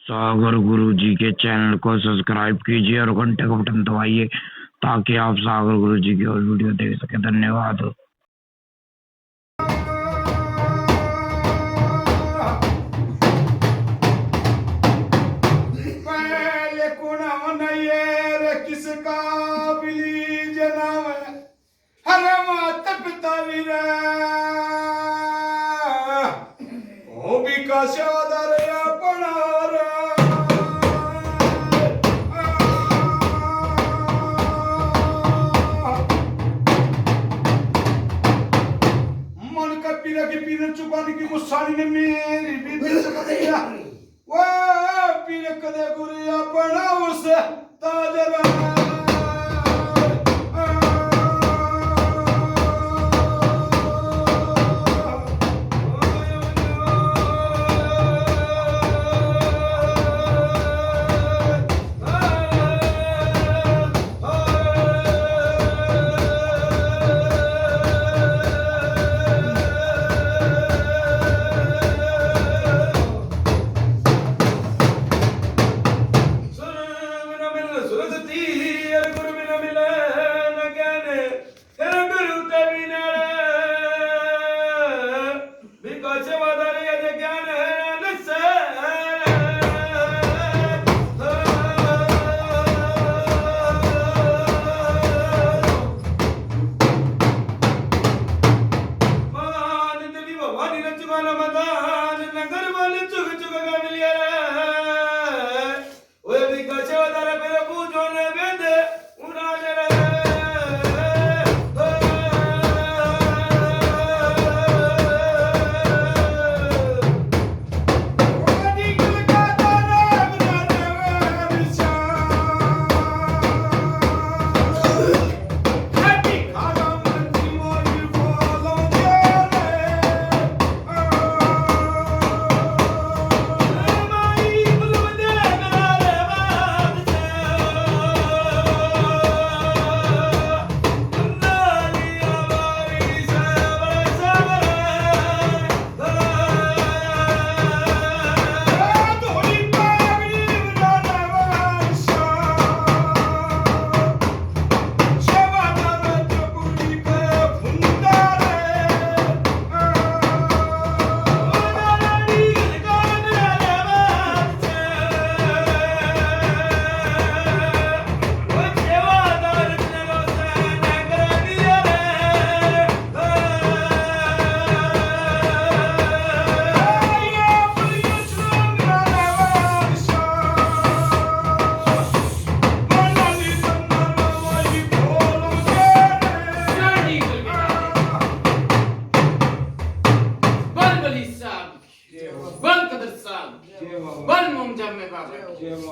सागर गुरु जी के चैनल को सब्सक्राइब कीजिए और घंटे का बटन दबाइए ताकि आप सागर गुरु जी की और वीडियो देख सके। धन्यवाद। पहले कुणावन ये रे किसका बिली जनाव हरे माता पिता वीरा ओ विकास आदर अपनारा मन का पीरा की पीरा चुकाने की गुस्सानी ने मेरी बीबी चुका दिया वो पीर कदे गुरु अपना उस ताजरा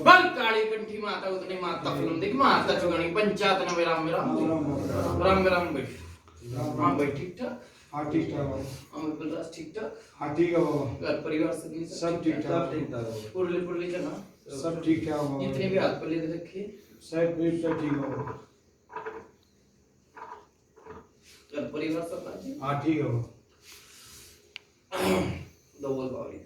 बल काली कंठी माता उतनी माता फुलंदी माता चुगणी पंचायत न राम राम राम बैठ हां भाई ठीक ठाक। हाँ ठीक ठाक अमर गुलदास ठीक ठाक। हाँ ठीक है बाबा घर परिवार सब ठीक ठाक पुरले पुरले चला सब ठीक ठाक बाबा जितने भी हाथ पल्ले रखे सब ठीक है बाबा घर परिवार सब राजी। हाँ ठीक है बाबा दो बोल बावली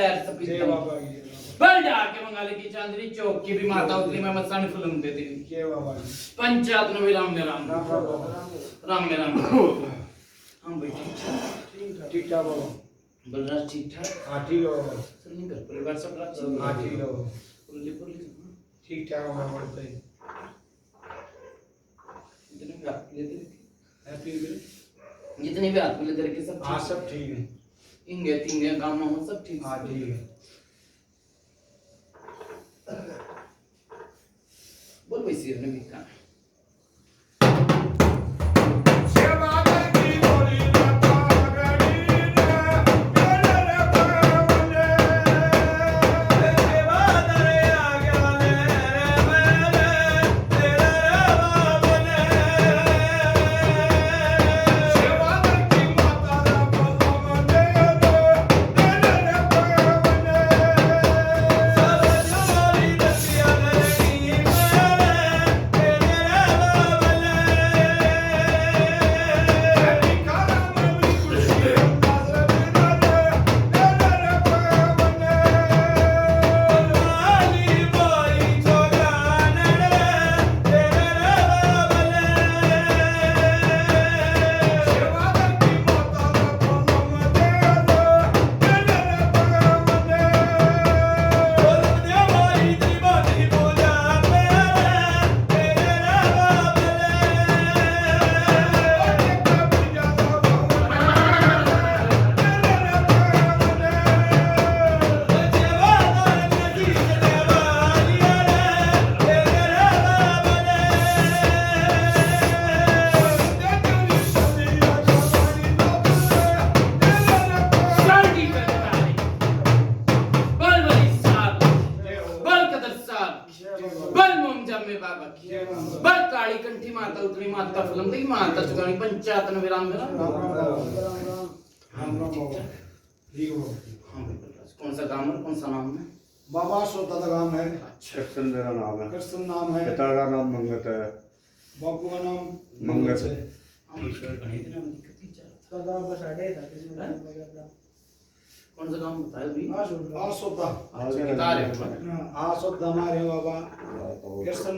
सैर जय सपीता बाबा की बल जाके मंगाले की चांदनी चौक की भी माता उतरी मैं मसानी फिल्म देती थी जय बाबा की पंचायत में राम में राम राम राम बाबा राम में राम हम भाई ठीक ठाक ठीक ठाक बाबा बलराज ठीक ठाक हाँ ठीक है बाबा सुनिए घर परिवार सब राज हाँ ठीक है बाबा पुरली पुरली ठीक ठाक बाबा बताइए जितने भी आप लेते हैप्पी जितने भी आप लेते रखे सब हाँ सब ठीक है इंगे तिंगे काम हो सब ठीक हाँ ठीक है बोल भाई सिर ने भी कहा माता फिल्म देखी माता चुकानी पंचायत में विराम मेरा राम राम बाबा ठीक है कौन सा काम है कौन सा नाम है बाबा सोता का नाम है कृष्ण मेरा नाम है। कृष्ण नाम है पिता का नाम मंगत है। बापू का नाम मंगत है कौन सा काम बताया भी आसोता किताब है आसोता हमारे बाबा कृष्ण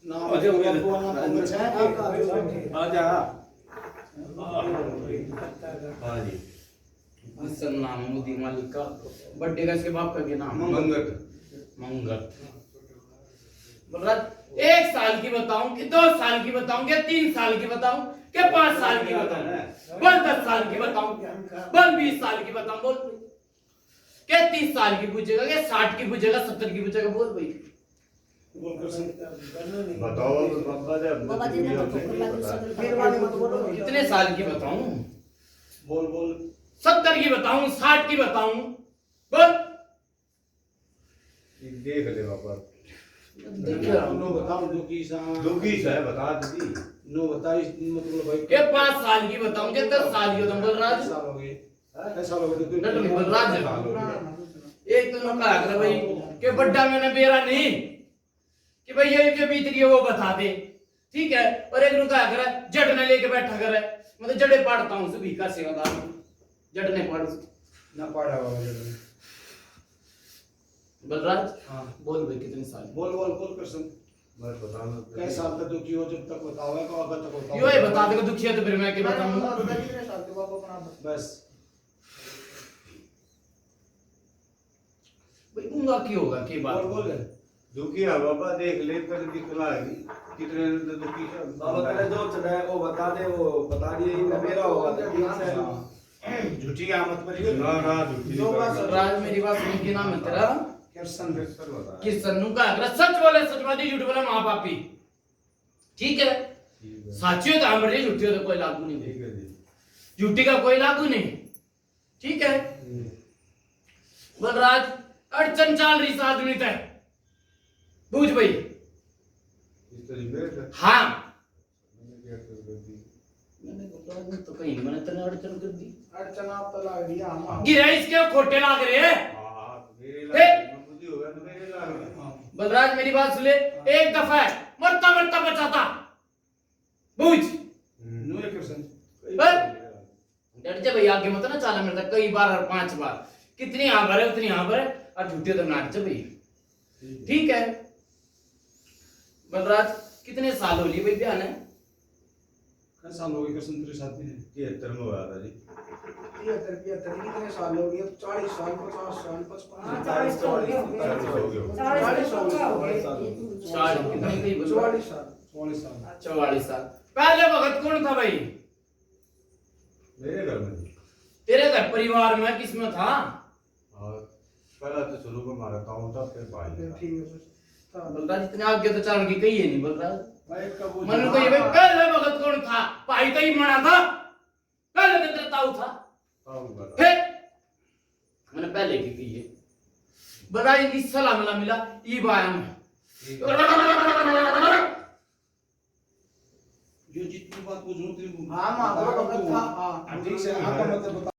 नाम है बापू का नाम मंगत है आजा हाँ जी सर नाम मोदी मालिक का बर्थडे का इसके बाप का क्या नाम मंगत मंगत बलराज 1 साल की बताऊं कि 2 साल की बताऊं कि 3 साल की बताऊं कि 5 साल की बताऊं बल 10 साल की बताऊं बल 20 साल की बताऊं बोल के 30 साल की पूछेगा कि 60 की पूछेगा 70 की पूछेगा बोल भाई बताओ बाबा जी कितने साल की बताऊं बोल बोल 70 की बताऊं 60 की बताऊं बोल देख ले बाबा नो बताओ दुखी सा दुखी है बता दी नो बताइए मतलब भाई के 5 साल की बताऊं कि 10 साल की बताऊं बलराज साल हो गए ऐसा लोग नट में बलराज एक तो कहा कर भाई कि बड्डा मैंने बेरा नहीं कि भाई ये जो बीत रही है वो बता दे ठीक है और एक नु कहा कर जट ने लेके बैठा कर मतलब जड़े पाड़ता हूं सुबह का सेवादार जट ने पाड़ ना पड़ा बाबा बलराज हाँ बोल भाई कितने साल बोल बोल बोल कृष्ण बस बताना कैसे साल तक दुखी हो जब तक बताओगे को अगर तक बताओ यो ये बता देगा दुखिया तो फिर मैं क्या बताऊंगा बस भाई उंगा की होगा की बात बोल बोल दुखी है बाबा देख ले कर दिखलाएगी कितने दुखी है बाबा तेरे जो चढ़ा वो बता दे वो बता दिए इनका मेरा होगा तो ठीक है झूठी आमद पर ना ना दुखी जो बात राज मेरी बात सुन के नाम है तेरा कृष्ण बता कि सन्नू का अगर सच बोले सचवादी झूठ बोले मां पापी ठीक है साची हो तो हम बड़े झूठी हो तो कोई लागू नहीं ठीक है जी झूठी का कोई लागू नहीं ठीक है बलराज अड़चन चाल रही साथ में तय बूझ भाई इस तरीके से हाँ मैंने क्या कर दी मैंने तो कहीं मैंने तने अड़चन कर दी अड़चन आप तो लग दिया हम गिरा इसके खोटे लाग रहे हैं हां मेरे ए! लाग बुद्धि होगा तो मेरे लाग बलराज मेरी बात सुन ले एक दफा है मरता मरता बचाता बूझ नो कृष्ण बस डर जा भाई आगे मत ना चाला मेरे तक कई बार और 5 बार कितनी यहाँ भरे उतनी यहाँ भरे और झूठे तो नाट चल। ठीक है बलराज, कितने साल हो लिए भाई ब्याह ने? कितने साल हो गए कृष्ण तेरे साथ में? 73 में हुआ था जी। 73 कितने साल हो गए? 40 साल, 50 साल, 55, 40 हो गए। 40 हो गए। 44 साल। 44 साल। पहले वक्त कौन था भाई मेरे घर में जी। तेरे घर परिवार में? किसमें था? और पहला तो शुरू में हमारा काम था, फिर भाई ने था। ठीक है सर। बलराज इतने आगे तो चार की कही है नहीं बलराज। भाई कब वो मन को ये भाई पहले वक्त कौन था? भाई का ही मना था, पहले तो तेरा ताऊ था। ताऊ का था। फिर मैंने पहले की कही है बलराज, इनकी सलाह मिला मिला ये बाया में जो जितनी बात पूछूं तेरी हाँ माँ वो वक्त था। हाँ ठीक से हाँ का मतलब बता।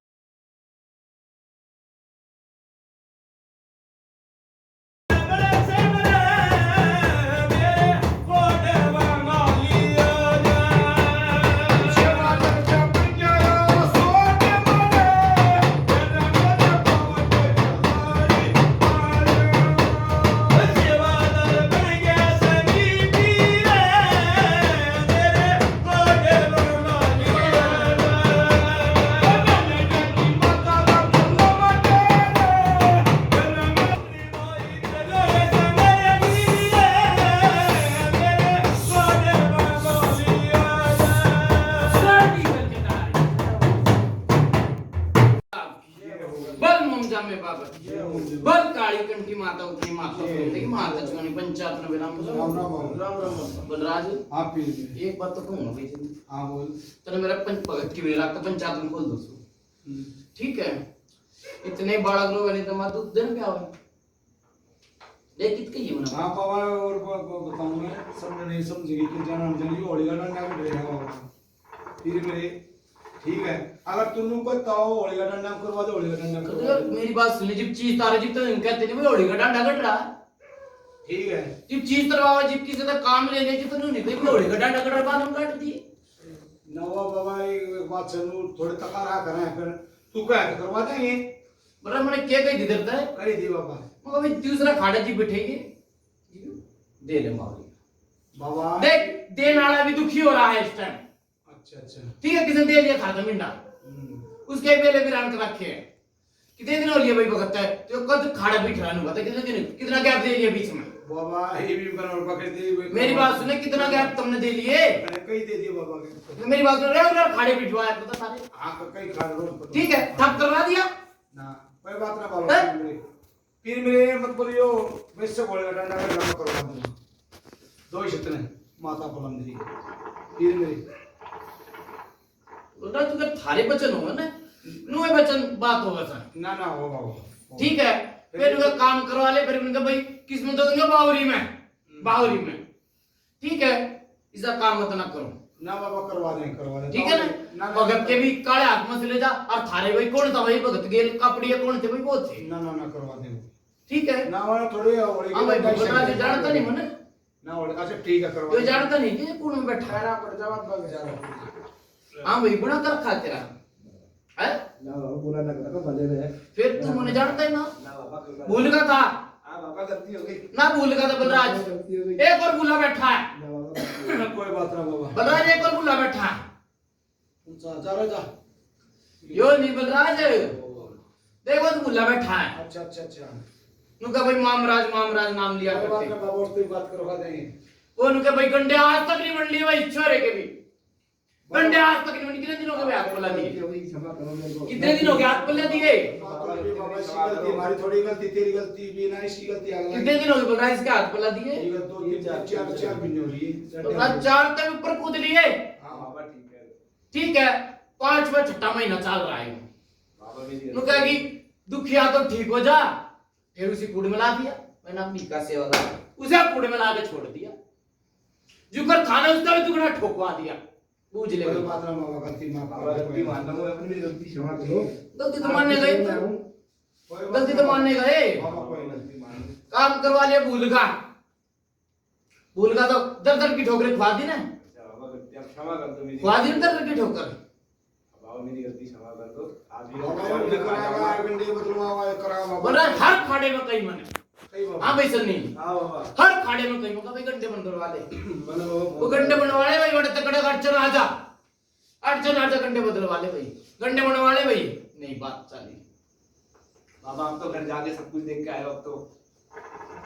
बल मोमजा में बाबा बल काली कंठी माता उतनी माता बोलते कि माता चुनी पंचायत में नाम राम राम राम। बलराज आप पी एक बात तो कहूंगा भाई जी, हाँ बोल। चलो मेरा भगत की मेरा तो पंचायत में खोल दो ठीक है। इतने बड़ा लोग वाले तो दूध देन क्या हो देख कित कही मना हाँ बाबा और बताऊं मैं समझ नहीं समझेगी कि जाना जल्दी होली का डंडा भी ढेरा बाबा। फिर मेरे ठीक है अगर तुम बताओ होली का डंडा करवा दो, होली का डंडा तो करवा यार दो। मेरी बात सुन ले, जब चीज तारे जब तो कहते नहीं भाई होली का डंडा कट रहा ठीक है जब चीज तरवावा जब किसी का काम ले ले तो नहीं कोई होली का डंडा कट रहा बाद हम काट दिए। नवा बाबा एक बात सुनो, थोड़े तकारा करें फिर तू क्या करवा देंगे? बड़ा मैंने क्या कही दे देता है करी दी बाबा। मगर भाई दूसरा खाड़ा जी बैठेगी दे ले मावली बाबा देख देने वाला भी दुखी हो रहा है इस टाइम। अच्छा अच्छा ठीक है किसी ने दे दिया खाता मिंडा उसके पहले भी रान कर रखे हैं कितने दिन हो लिए भाई भगत है तो कद खाड़ा बैठ रहा हुआ था कितने दिन कितना गैप दे लिया बीच में? बाबा ये भी बनोर पकड़ दी। मेरी बात सुने कितना गैप तुमने दे लिए? मैंने कई दे दिए बाबा के। तो मेरी बात सुन रेगुलर खाड़े बिठवाया तो सारे हाँ कई खा रोज। ठीक है ठप करवा दिया ना कोई बात ना बाबा। फिर मेरे मत बोलियो वैसे बोलेगा डंडा का डंडा करवा दूंगा दो ही शर्त नहीं माता पलंदरी फिर मेरे बोल रहा तू थारे बचन होगा ना नुए बचन बात होगा सर ना ना हो बाबा। ठीक है फिर उनका काम करवा ले फिर उनका भाई किस्मत तो दूंगा बावरी में ठीक है इसका काम मत ना करो ना बाबा करवा दें ठीक है ना। भगत के भी काले हाथ में से ले जा और थारे भाई कौन था भाई भगत के कपड़िया कौन थे भाई वो थे ना ना ना करवा दें ठीक है। ना वाला थोड़ी होली हाँ भाई बता जो जानता नहीं मने ना होली अच्छा ठीक है करवा जो जानता नहीं कि कौन में बैठा है ठहरा पड़ जवाब बग जा रहा। हाँ भाई बुरा कर खा तेरा है ना बाबा पूरा ना करा भले में। फिर तू मुझे जानता ही ना ना बाबा करवा। भूल का था हाँ बाबा गलती हो गई। ना भूल का था बलराज गलती हो गई। एक और बुला बैठा है ना बाबा कोई बात ना बाबा। बलराज एक और बुला बैठा है जा रहा जा। यो नहीं बलराज देखो तो बुला बैठा है अच्छा अच्छा अच्छा नुका भाई मामराज नाम लिया कोई बात करते ना बाबा उसकी बात करवा देंगे। वो नुके भाई गंडे आज तक नहीं बन लिए भाई छोरे के भी गंडे आज तक नहीं बन कितने दिन हो गए हाथ पला दिए क्षमा करो मेरे को। कितने दिन हो गए हाथ पला दिए बाबा इसकी गलती हमारी थोड़ी गलती तेरी गलती भी ना इसकी गलती अगला कितने दिन हो गए बलराज इसके हाथ पला दिए ये दो तीन चार चार भी नहीं हो रही है। बलराज चार तक ऊपर कूद लिए हाँ बाबा ठीक है। ठीक है 5वां 6वां महीना चल रहा है बाबा मेरी नु कहा कि दुखिया तो ठीक हो जा फिर उसी कूड़ में ला दिया मैंने अपनी का सेवा का उसे कूड़ में ला के छोड़ दिया जुकर खाना उसका भी दुगना ठोकवा दिया बूझ ले कोई बात ना बाबा गलती माफ बाबा गलती मानना मैं अपनी मेरी गलती क्षमा करो। गलती तो मानने गए कोई बात गलती ना तो मानने गए बाबा कोई गलती गलती मान ली। काम करवा लिया भूल का तो दर दर की ठोकरें खुआ दी ना अच्छा बाबा गलती आप क्षमा कर दो मेरी। खुआ दी ना दर दर की ठोकर बाबा मेरी गलती क्षमा कर दो। बोल रहा है हर खाड़े में कई मने। हाँ भाई सन्नी, हर खाड़े में कई मौका भाई गड्ढे बनवा ले, वो गड्ढे बनवा ले भाई, बड़े तकड़े अड़चन आजा, अड़चन आजा गड्ढे बदलवा ले भाई, गड्ढे बनवा ले भाई। नहीं बात चली बाबा, आप तो घर जाके सब कुछ देख के आए हो, अब तो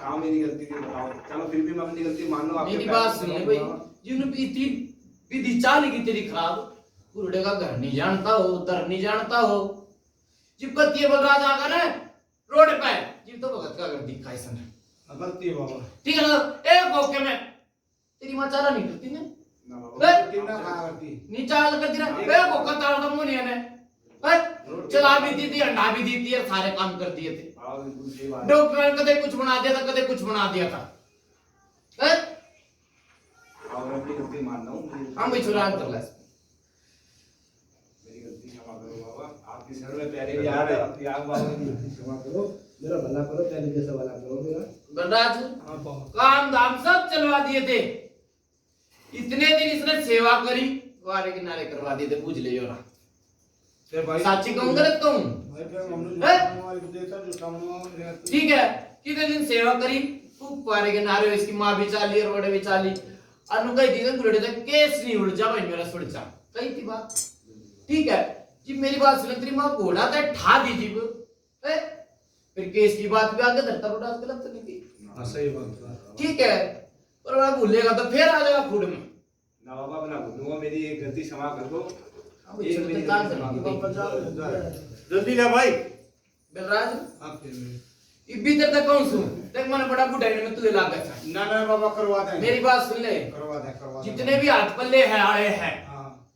काम मेरी गलती थी, बताओ। चलो फिर भी मैं अपनी गलती मान लो। मेरी बात सुन ले भाई, जिन्होंने इतनी विधि चाल की तेरी खराब, बुढ़े का घर नहीं जानता हो, दर नहीं जानता हो, जिब कत्ती बलराज आगा ना रोड पे, जिब तो भगत का घर दिखा इसने गलती है बाबा। ठीक है ना, एक मौके में तेरी मां चारा नहीं करती ने, कितना खाया करती नहीं चाल करती ना, एक मौका तार का मुंह नहीं है ने, चला भी दी थी, अंडा भी दी थी, और सारे काम कर दिए थे। डॉक्टर कदे कुछ बना दिया था, कदे कुछ बना दिया था। अपनी गलती मान लो, हम भी चुरान कर ले, मेरी गलती क्षमा करो बाबा, आपकी शरण में प्यारे यार है, त्याग बाबा क्षमा करो, मेरा भला करो, पहले जैसा भला करो मेरा। बलराज काम धाम सब चलवा दिए थे, इतने दिन इसने सेवा करी, वारे किनारे करवा दिए थे, पूछ ले जोरा। साची कहूं गलत कहूं? ठीक है, कितने दिन सेवा करी, खूब वारे किनारे, इसकी माँ भी चाली और बड़े भी चाली, अनु कही थी गुरड़े तक केस नहीं उड़ जा भाई मेरा सुड़ जा, कही थी बात। ठीक है जी, मेरी बात सुन, तेरी माँ घोड़ा था ठा दी जीब, फिर केस की बात भी आगे धरता बड़ा गलत तो नहीं थी। सही बात। ठीक है, पर मैं भूलेगा तो फिर आ जाएगा खुद में ना बाबा, मैं भूलूंगा, मेरी एक गलती क्षमा कर दो, एक एक मेरी काम गलती क्षमा करो। जल्दी ला भाई। बलराज इब्बी तेरे तक कौन सुन, देख मैंने बड़ा बुढ़ा में तुझे लाग गया। ना ना बाबा, करवा देंगे। मेरी बात सुन ले, करवा दे। जितने भी हाथ पल्ले हैं आए हैं, हाँ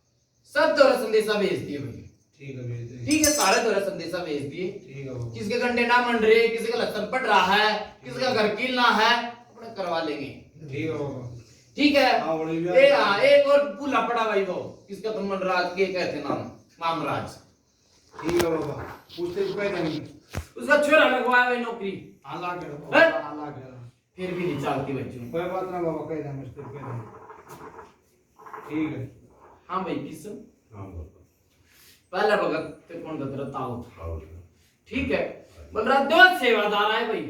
सब तोरा संदेशा भेज दिए भाई। ठीक है, भेज दे। ठीक है, सारे तोरा संदेशा भेज दिए। ठीक है बाबा। किसके घंटे ना मंड रहे, किसी का लक्षण पड़ रहा है, किसी का घर कीलना है, अपने करवा लेंगे। ठीक है बाबा। ठीक है, हाँ, बड़ी भी एक और भूला पड़ा भाई, वो किसका तुम मनराज के कहते नाम, मामराज। ठीक है बाबा, पूछते कह देंगे। उसका छोरा लगवाया भाई नौकरी, आला के हैं? आला के फिर भी नहीं चालती बच्चों। कोई बात ना बाबा, कह देंगे, कह देंगे। ठीक है। हाँ भाई, किस हाँ बाबा। पहला भगत ते कौन था तेरा ताऊ था। आओ। ठीक है, बलराज दो सेवादार आए भाई,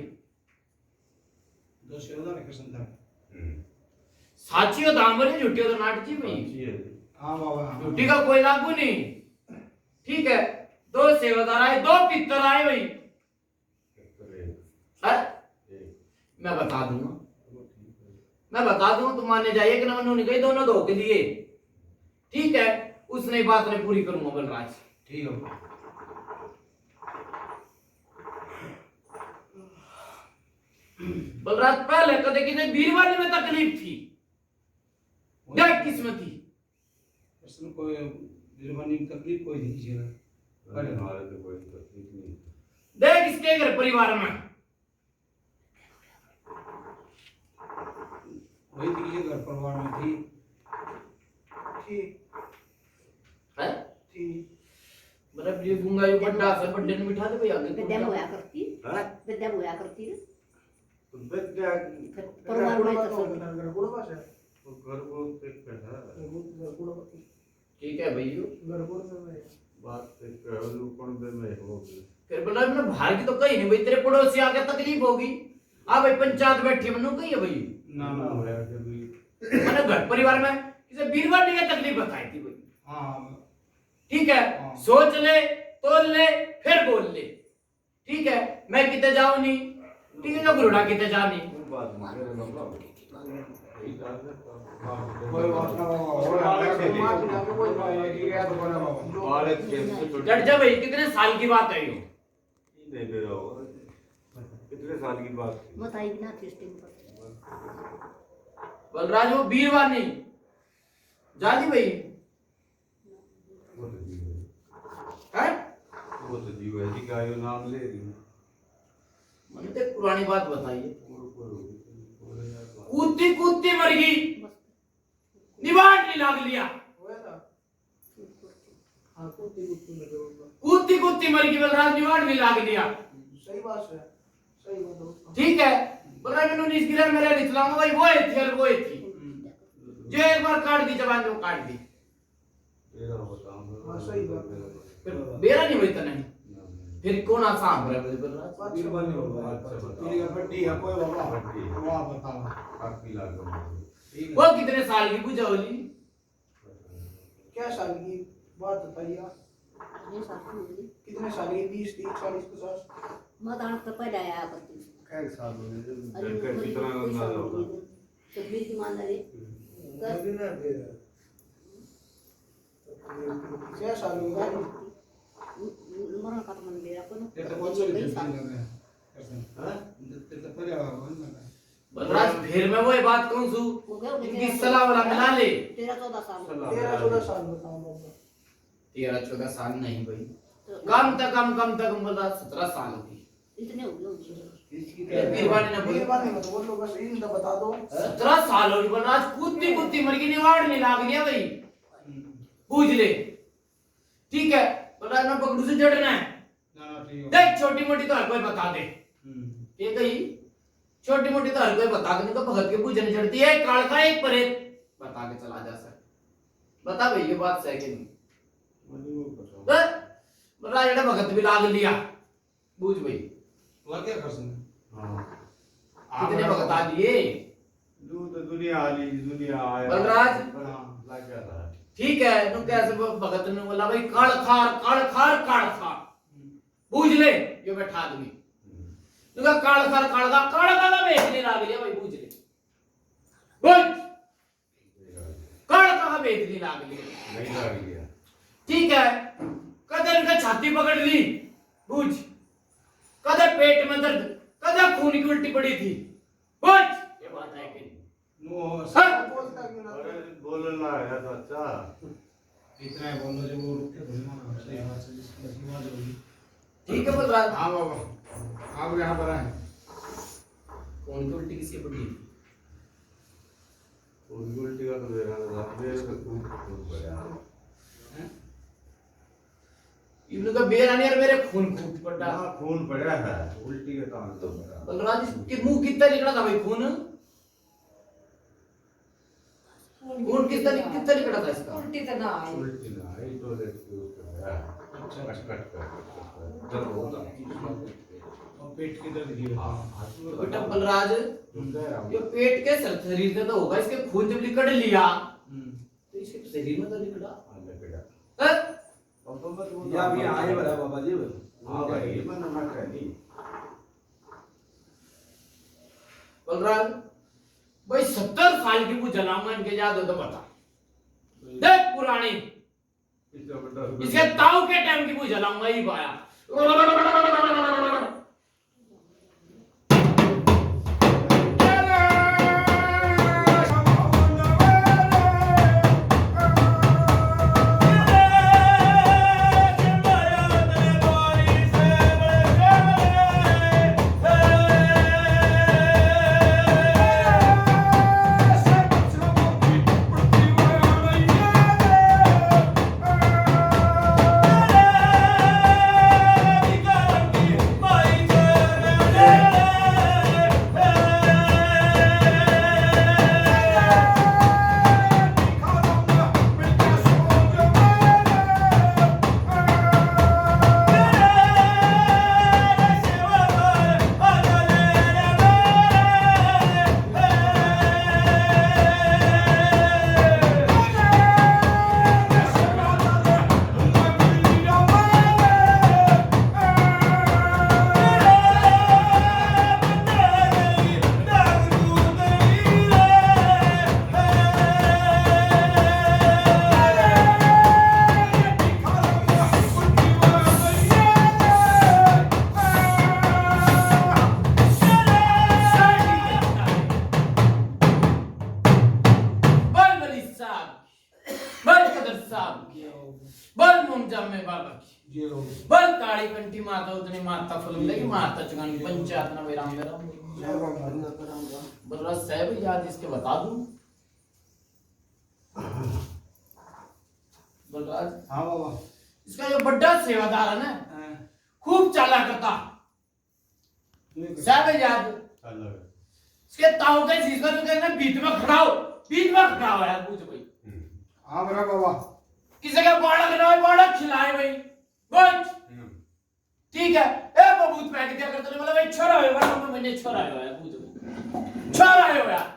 दो सेवादार है किस्म का। साचियो दामरी झूठियो तो नाटकी भाई, हाँ बाबा। झूठी का कोई लागू नहीं। ठीक है, दो सेवादार आए, दो पितर आए भाई। मैं बता दूंगा, तुम मानने जाइए कि ना उन्होंने कही, दोनों धोखे दिए। ठीक है, उसने बात ने पूरी करूंगा बलराज। ठीक है बाबा। बलराज पहले कदे किसी बीरवाली में तकलीफ थी, क्या किस्मत थी। इसमें कोई जुर्मानी की तकलीफ कोई नहीं झेला। अरे हमारे तो कोई तकलीफ नहीं। देख इसके घर परिवार में वही थी, घर परिवार में थी। ठीक है, ठीक। मतलब ये गुंगा ये बड्डा से बड्डे ने बिठा दे भाई आगे। विद्या होया करती, हाँ? विद्या होया करती है। विद्या परिवार में तो सब घर गुड़ पास है। वो घर को देख कर है। ठीक है भैया, घर गुड़ में है। बात से कहलू कौन दे में हो गई। फिर बोला मैंने बाहर की तो कहीं नहीं भाई, तेरे पड़ोसी आके तकलीफ होगी। आ भाई पंचायत बैठी मनु कही है भाई, ना ना होया कभी। मैंने घर परिवार में किसी बीरवाल ने तकलीफ बताई थी भाई। हाँ ठीक है, हाँ। सोच ले, तोल ले, फिर बोल ले। ठीक है, मैं किते जाऊं नहीं, ठीक है, जो गुरुड़ा किते जा नहीं। बात मेरे बाबा कोई बात ना बाबा। और कोई बात नहीं, ठीक है तो बोला बाबा। बालक के छोटे जट जा भाई, कितने साल की बात है ये? नहीं दे रहा हो। कितने साल की बात थी? बताई ना टेस्टिंग पर। बलराज वो बीरवाल नहीं जाली भाई वो तो जीव है। है, वो तो जीव है जी, गायों नाम ले रही हूँ। मैंने तो एक पुरानी बात बताई है। बोले यार बात। कूदती कूदती मर गई, निवाड़ नहीं लाग लिया। कूदती कूदती मर गई, बलराज निवाड़ नहीं लाग लिया। सही बात है, सही बात। ठीक है, बलराज मैंने नीच गिरा मेरे निचलाऊंगा भाई, वो थी और वो थी, जो एक बार काट दी जबान जो काट दी। तेरा बताऊं। हाँ, सही बात है। फिर बेरा नहीं होता नहीं फिर कौन आसान है बलराज बीरबल नहीं होगा पीली का पट्टी है कोई बाबा पट्टी। वाह बताओ काफी लागत वो कितने साल की पूजा होली क्या साल की बात बताइए ये साथ में कितने साल की 20 30 40 50 मत आना तो पहले आया करती खैर साल हो गए अरे घर का कितना अंदाजा होगा तो बीच ईमानदारी क्या साल हो गए मरण का तो मन मेरा को ये तो बहुत सारी कई चीजें साल हैं हाँ? ये तो पर्यावरण है बलराज फिर मैं वही बात कहूँ सु हो गया इनकी सलाह वाला मिला ले 13-14 साल 13 14 साल बताओ बाबा 13-14 साल नहीं भाई तो कम तक बलराज 17 साल होगी इतने हो गए उनके ये बीरबानी ने बोली बीरबानी मत बोलो बस इन तो बता दो 17 साल होगी बलराज कुत्ती मर गई निवाड़ नहीं लाग गया भाई पूछ ले ठीक है बलराज मैं पकड़ू से जड़ना है ना ना ठीक है देख छोटी मोटी तो हर कोई बता दे ये कही छोटी मोटी तो हर कोई बता दे तो भगत के पूजन चढ़ती है एक काल का एक परेत बता के चला जा सके बता भाई ये बात सही कि नहीं बलराज जेड़ा भगत भी लाग लिया बूझ भाई लग गया कर सुन कितने भगत आ लिए दूध दुनिया आली दुनिया आया बलराज लग गया था ठीक है नु कैसे भगत ने बोला भाई काड़ खार बूझ ले ये बैठा आदमी नुका काड़ खार का बेचने लाग लिया भाई बूझ ले बूझ काड़ का बेचने लाग लिया नहीं लग गया ठीक है कदर का छाती पकड़ ली बूझ कदर पेट में दर्द कदर खून की उल्टी पड़ी थी बूझ ये बात है कि नो हाँ। बोलता क्यों ना अरे बोलना है तो अच्छा इतना है बोलो जब वो रुक के बोलना ना सही बात से जिसकी असली बात होगी ठीक है बलराज हां बाबा आप यहां पर आए खून की उल्टी किसकी पड़ी थी उल्टी का तो देखा था मेरे को खूब पड़ा इब्न का बेरानी और मेरे खून फूट पड़ा हाँ खून पड़ा है उल्टी के तान तो पड़ा बलराज के मुंह कितना निकला था भाई खून खून कितना निकला था इसका उल्टी तो ना आई उल्टी ना आई तो देखते उसका है कट कट कर जब होता और पेट की दर्द की हाँ बेटा बलराज ये पेट के शरीर में तो होगा इसके खून जब निकल लिया तो इसके शरीर में तो निकला हैं? या भी आए बड़ा बाबा जी हाँ भाई मन ना कहनी बलराज भाई 70 साल की वो जलाऊंगा इनके याद हो तो बता देख पुरानी इसके ताऊ के टाइम की वो जलाऊंगा ही पाया बल काली कंठी माता उतनी माता फल मिलेगी माता चुगानी पंचायत ना मेरा बलराज साहब याद इसके बता दूं बलराज हाँ बाबा इसका जो बड़ा सेवादार है ना खूब चाला करता साहब याद इसके ताऊ के चीज पर कहना बीच में खड़ा हो यार पूछ भाई हाँ बड़ा बाबा किसी का बाड़ा खिलाए बाड़ा खिलाए भाई कुछ ठीक है ए बबूत फेंक दिया करते बोला भाई छोरा है वरना मैंने छोरा है बूत छोरा है यार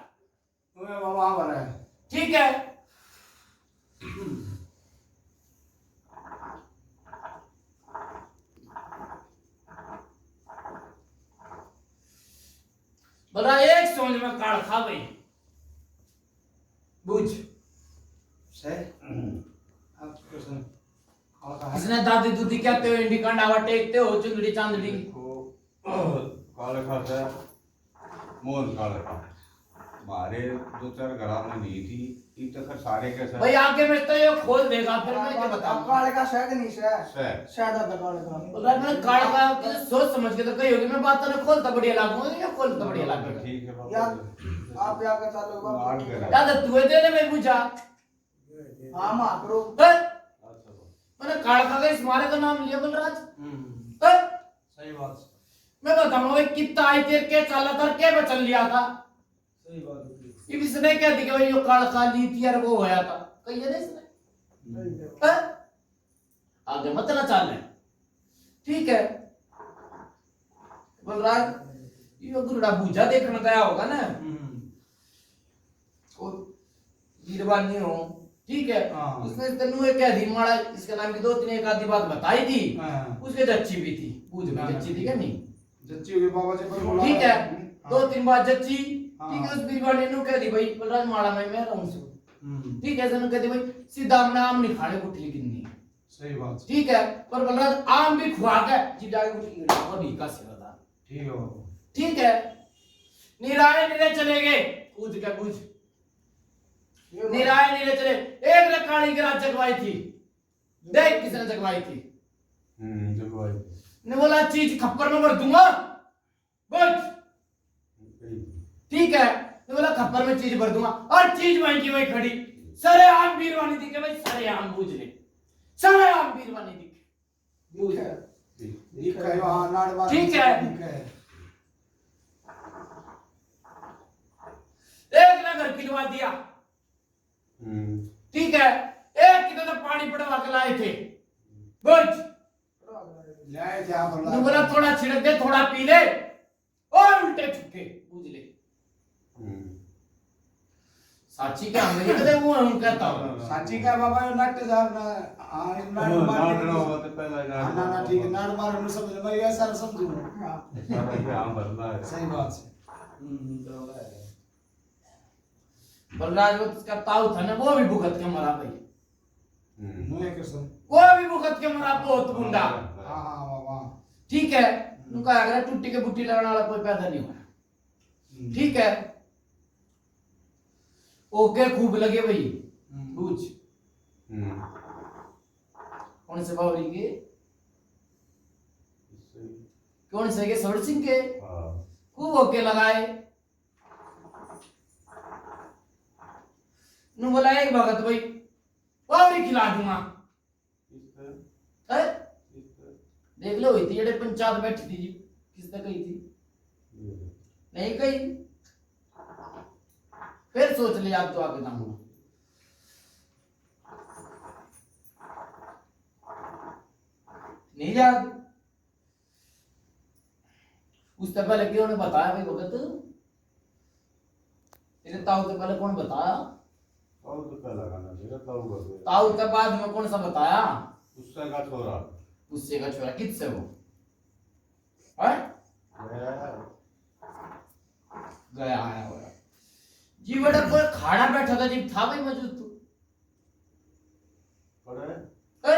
तुम्हें बाबा बना है ठीक है बोला एक सोच में काढ़ खा गई बुझ से अब क्वेश्चन इसने दादी दूधी कहते हो इंडी कंडावा टेकते हो चुंदड़ी चांदड़ी काले खाता है मोहन काले का मारे दो चार घरा में नहीं थी इन तक सारे कैसा भाई आगे में तो ये खोल देगा फिर मैं क्या बताऊं काले का शायद नहीं शायद शायद शायद काले का अगर मैं काढ़ का किसी सोच समझ के तो कही होगी मैं बातों ने खोलता बढ़िया लागूंगा या खोलता बढ़िया लागूंगा ठीक है यार बाबा आप क्या करता लोग मार के रहा। याद तू दे ने मैं पूछा हां माकरो मैंने काढ़ खा के इस मारे का नाम लिया बलराज सही बात मैं बताऊंगा भाई कितना आई तेरे के चाला था के बचन लिया था सही बात ये इसने क्या दिखा भाई यो काढ़ खा ली थी यार वो होया था कही है ना इसने आगे मत ना चाल ठीक है बलराज ये गुरुड़ा बूझा देखने गया होगा ना और वीरवान नहीं हो ठीक है हाँ। उसने तेनू एक कह दी माड़ा इसके नाम की दो तीन एक आधी बात बताई थी हाँ। उसके जच्ची भी थी बूझ में हाँ। जच्ची थी क्या नहीं जच्ची के बाबा जी पर बोला ठीक है हाँ। दो तीन बार जच्ची हाँ। ठीक है उस वीरवान ने नु कह दी भाई बलराज माड़ा मैं रहूं से ठीक है जन कह दी भाई सीधा हमने आम नहीं खाने गुठली किन्नी सही बात ठीक है पर बलराज आम भी खुआ के जी जाके गुठली और भी का सेवा ठीक है बाबा ठीक है निराय निरे चले गए कूद के बुझ निराय निरे चले एक ने काली की रात जगवाई थी देख किसने जगवाई थी जगवाई ने बोला चीज खप्पर में भर दूंगा बुझ ठीक है ने बोला खप्पर में चीज भर दूंगा और चीज वहीं की वहीं खड़ी सरे आम बीरवानी दिखे भाई सरे आम बूझ ले सरे आम बीरवानी दिखे बूझ ठीक है हां नाड़वा ठीक है। ठीक है एक ने घर खिलवा दिया ठीक है एक की तो पानी पड़वा के लाए थे बुझ न्याय क्या बोला तू बोला थोड़ा छिड़क दे थोड़ा पी ले और उल्टे छुके बूझ ले साची क्या मैं कहते वो हम कहता हूं साची का बाबा यो नाट्य जार ना हां नाट मार नाट हुआ तो पहला ना ना ठीक है नाट मार में समझ मैं ये सारा समझू हां भरना है सही बात है बलराज वो उसका ताऊ था ना वो भी भुगत के मरा भाई नुए कृष्ण वो भी भुगत के मरा बहुत गुंडा हां हां बाबा ठीक है उनका अगर टूटी के बुट्टी लगाने वाला कोई पैदा नहीं हुआ ठीक है ओके खूब लगे भाई बूझ कौन से बावरी के कौन से के सवर सिंह के खूब ओके लगाए नु बोला एक भगत भाई बावरी खिला दूंगा है देख लो हुई थी जेडे पंचायत बैठी थी जी किसने कही थी नहीं कही फिर सोच लिया आप तो आगे ना हो नहीं याद उससे पहले क्यों ने बताया भाई भगत तेरे ताऊ से पहले कौन बताया और तो पहला गाना मेरा ताऊ ताऊ के बाद में कौन सा बताया उससे का छोरा उससे का छोरा किससे वो है गया आया हुआ जी बड़ा कोई खाड़ा बैठा था जी था भाई मौजूद तू पड़े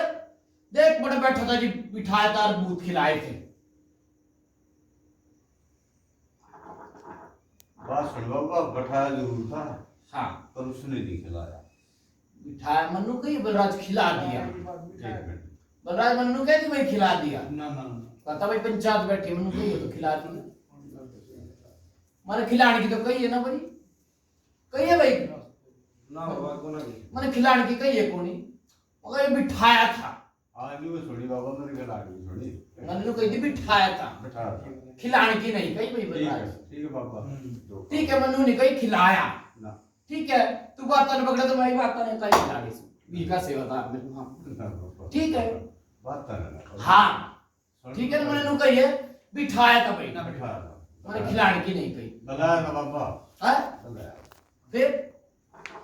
देख बड़ा बैठा था जी बिठाया था और दूध खिलाए थे बात सुन बाबा बैठाया जरूर था हाँ पर उसने नहीं खिलाया बिठाया मन्नू कही बलराज खिला दिया एक मिनट बलराज मन्नू कह दी भाई खिला दिया ना ना कहता भाई पंचायत बैठी मन्नू कही तो खिला दिया मारे खिलाने की तो कही है ना भाई कही है भाई ना बाबा को ना मैंने खिलाने की कही है कोनी मगर ये बिठाया था आज भी वो छोड़ी बाबा मैंने खिला दी छोड़ी मन्नू कही थी बिठाया था बैठा था खिलाने की नहीं कही भाई बलराज ठीक है बाबा ठीक है मन्नू ने कही खिलाया ना ठीक है तू बात नहीं पकड़ा तो मैं बात नहीं कही खिला दी बीका सेवादार में हाँ ठीक है बात करना हाँ ठीक है ना, मैंने कही है बिठाया था भाई बैठा मैंने खिलाने की नहीं कही बुलाया था बाबा हाँ? बुलाया फिर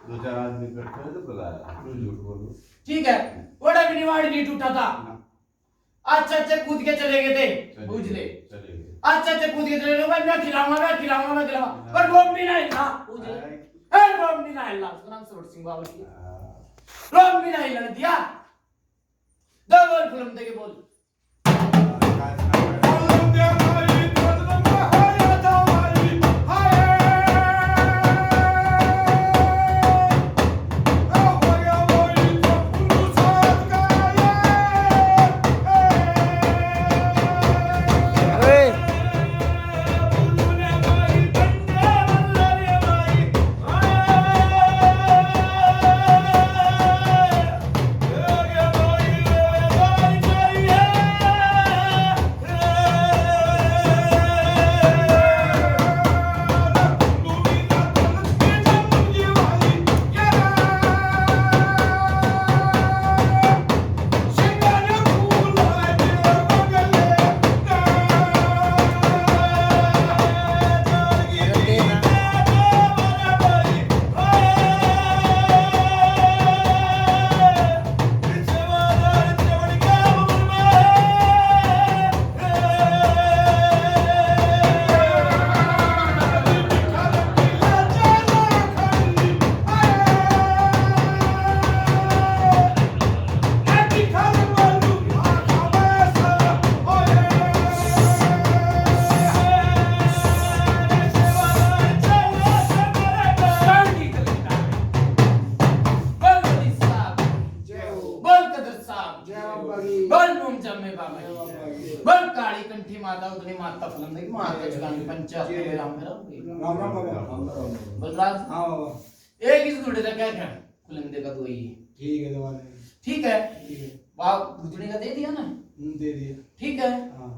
2-4 आदमी इकट्ठे हुए तो बुलाया झूठ बोलो ठीक है बड़ा भी निवाड़ नहीं टूटा था अच्छा अच्छा कूद के चले गए थे बुझ ले चले गए अच्छा अच्छा कूद के चले गए भाई मैं खिलाऊंगा पर वो भी नहीं ना बुझ ले रोम भी नहीं हिला उसका नाम सोट सिंह बाबा की रोम भी नहीं हिलने दिया दो बोल फिल्म देके बोल बल काली कंठी माता उतनी माता फलम देगी माता चलानी पंचायत में राम राम राम बाबा बलराज हाँ बाबा एक इस घोड़े का क्या क्या फलम देगा तो वही ठीक है दवा ले ठीक है ठीक है बाप भुजने का दे दिया ना दे दिया ठीक है हाँ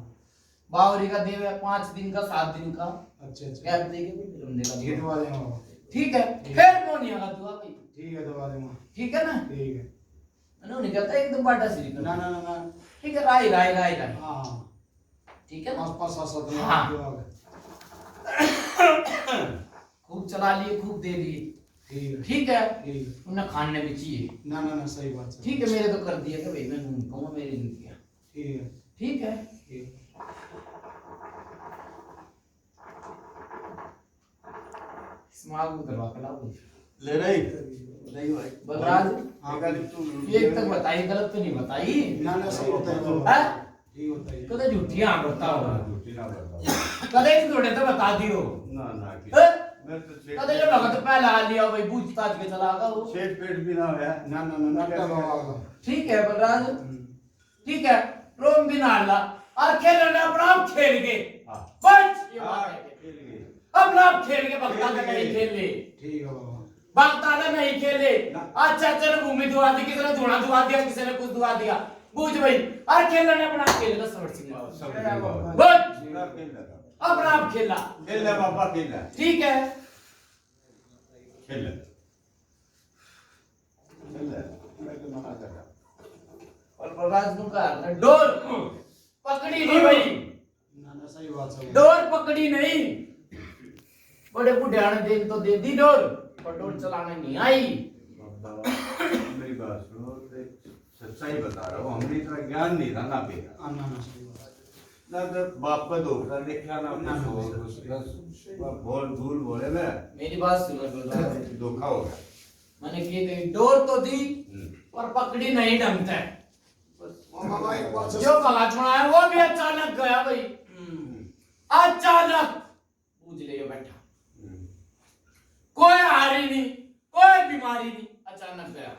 बावरी का देवे 5 दिन का 7 दिन का अच्छा अच्छा क्या देगे फलम देगा ये दवा देंगे बाबा ठीक है फिर मोनिया का दुआ भाई ठीक है दवा देंगे ठीक है ना ठीक है मैंने नहीं कहता एकदम बाटा सिरी कर ना ना ना ना ठीक है राय राय राय राय हाँ ठीक है ना 5-5-7 हाँ। खूब चला लिए खूब दे दिए ठीक है ठीक है ठीक है उन्हें खाने भी चाहिए ना ना ना सही बात है ठीक है मेरे तो कर दिया कि भाई मैं नहीं कहूँगा मेरे नहीं किया ठीक है ठीक है ठीक स्माग उतरवा के लाओ भाई ले रही नहीं भाई बलराज हाँ ये एक तक बताई गलत तो नहीं बताई ना ना सही होता है हैं? ठीक होता है कदे झूठी हाँ बताओ झूठी ना बताओ कदे इस थोड़े तो बता दियो ना ना हैं? मैं तो सेठ कदे जो भगत पहला आ लिया भाई पूछताछ के चला गया वो सेठ पेट भी ना है ना ना ना ना बाबा ठीक है बलराज ठीक है रोम भी नाला और खेलने अपना आप खेल के हाँ बस ये बात है खेल गए अपना आप खेल के भगता का नहीं खेल ले ठीक है बाबा भगता का नहीं खेले अच्छा अच्छा ने भूमि दुआ दी किसी ने धुआं दुआ दिया किसी ने कुछ दुआ दिया बूझ भाई और खेलने अपना आप खेल का समझ सिंह बाबा बस पूरा खेल लगा अपना आप खेला खेल ले बाबा खेल ले ठीक है खेल ले खेल ले मैं तो मना कर रहा और बलराज नु का डोर पकड़ी नहीं भाई ना ना सही बात है डोर पकड़ी नहीं बड़े बुढ़िया ने देख तो दे दी डोर पर डोर चलाने नहीं आई बाबा मेरी बात सुनो सच्चाई बता रहा हूँ हमने इतना ज्ञान नहीं था ना पे ना ना सही बात है ना तो बाप का धोखा देखा ना बोल भूल बोले मैं मेरी बात सुनो बलराज धोखा हो गया मैंने की कही डोर तो दी पर पकड़ी नहीं ढंग से बाबा एक बात जो कला छुड़ा है वो भी अचानक गया भाई अचानक पूछ ले बैठा कोई हारी नहीं कोई बीमारी नहीं अचानक गया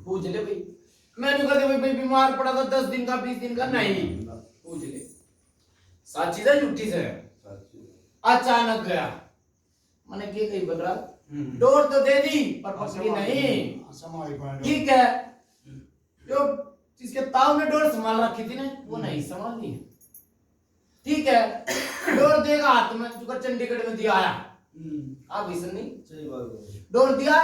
पूछ ले भाई मैंने कहते भाई बीमार पड़ा था 10 दिन का 20 दिन का नहीं पूछ ले सच्ची से झूठी से अचानक गया मैंने क्या कही बलराज डोर तो दे दी पर पकड़ी नहीं ठीक है जो जिसके ताऊ ने डोर संभाल रखी थी ना वो नहीं संभाली ठीक है डोर देगा हाथ में जो चंडीगढ़ में दिया आया आप इसे नहीं सही बात है डोर दिया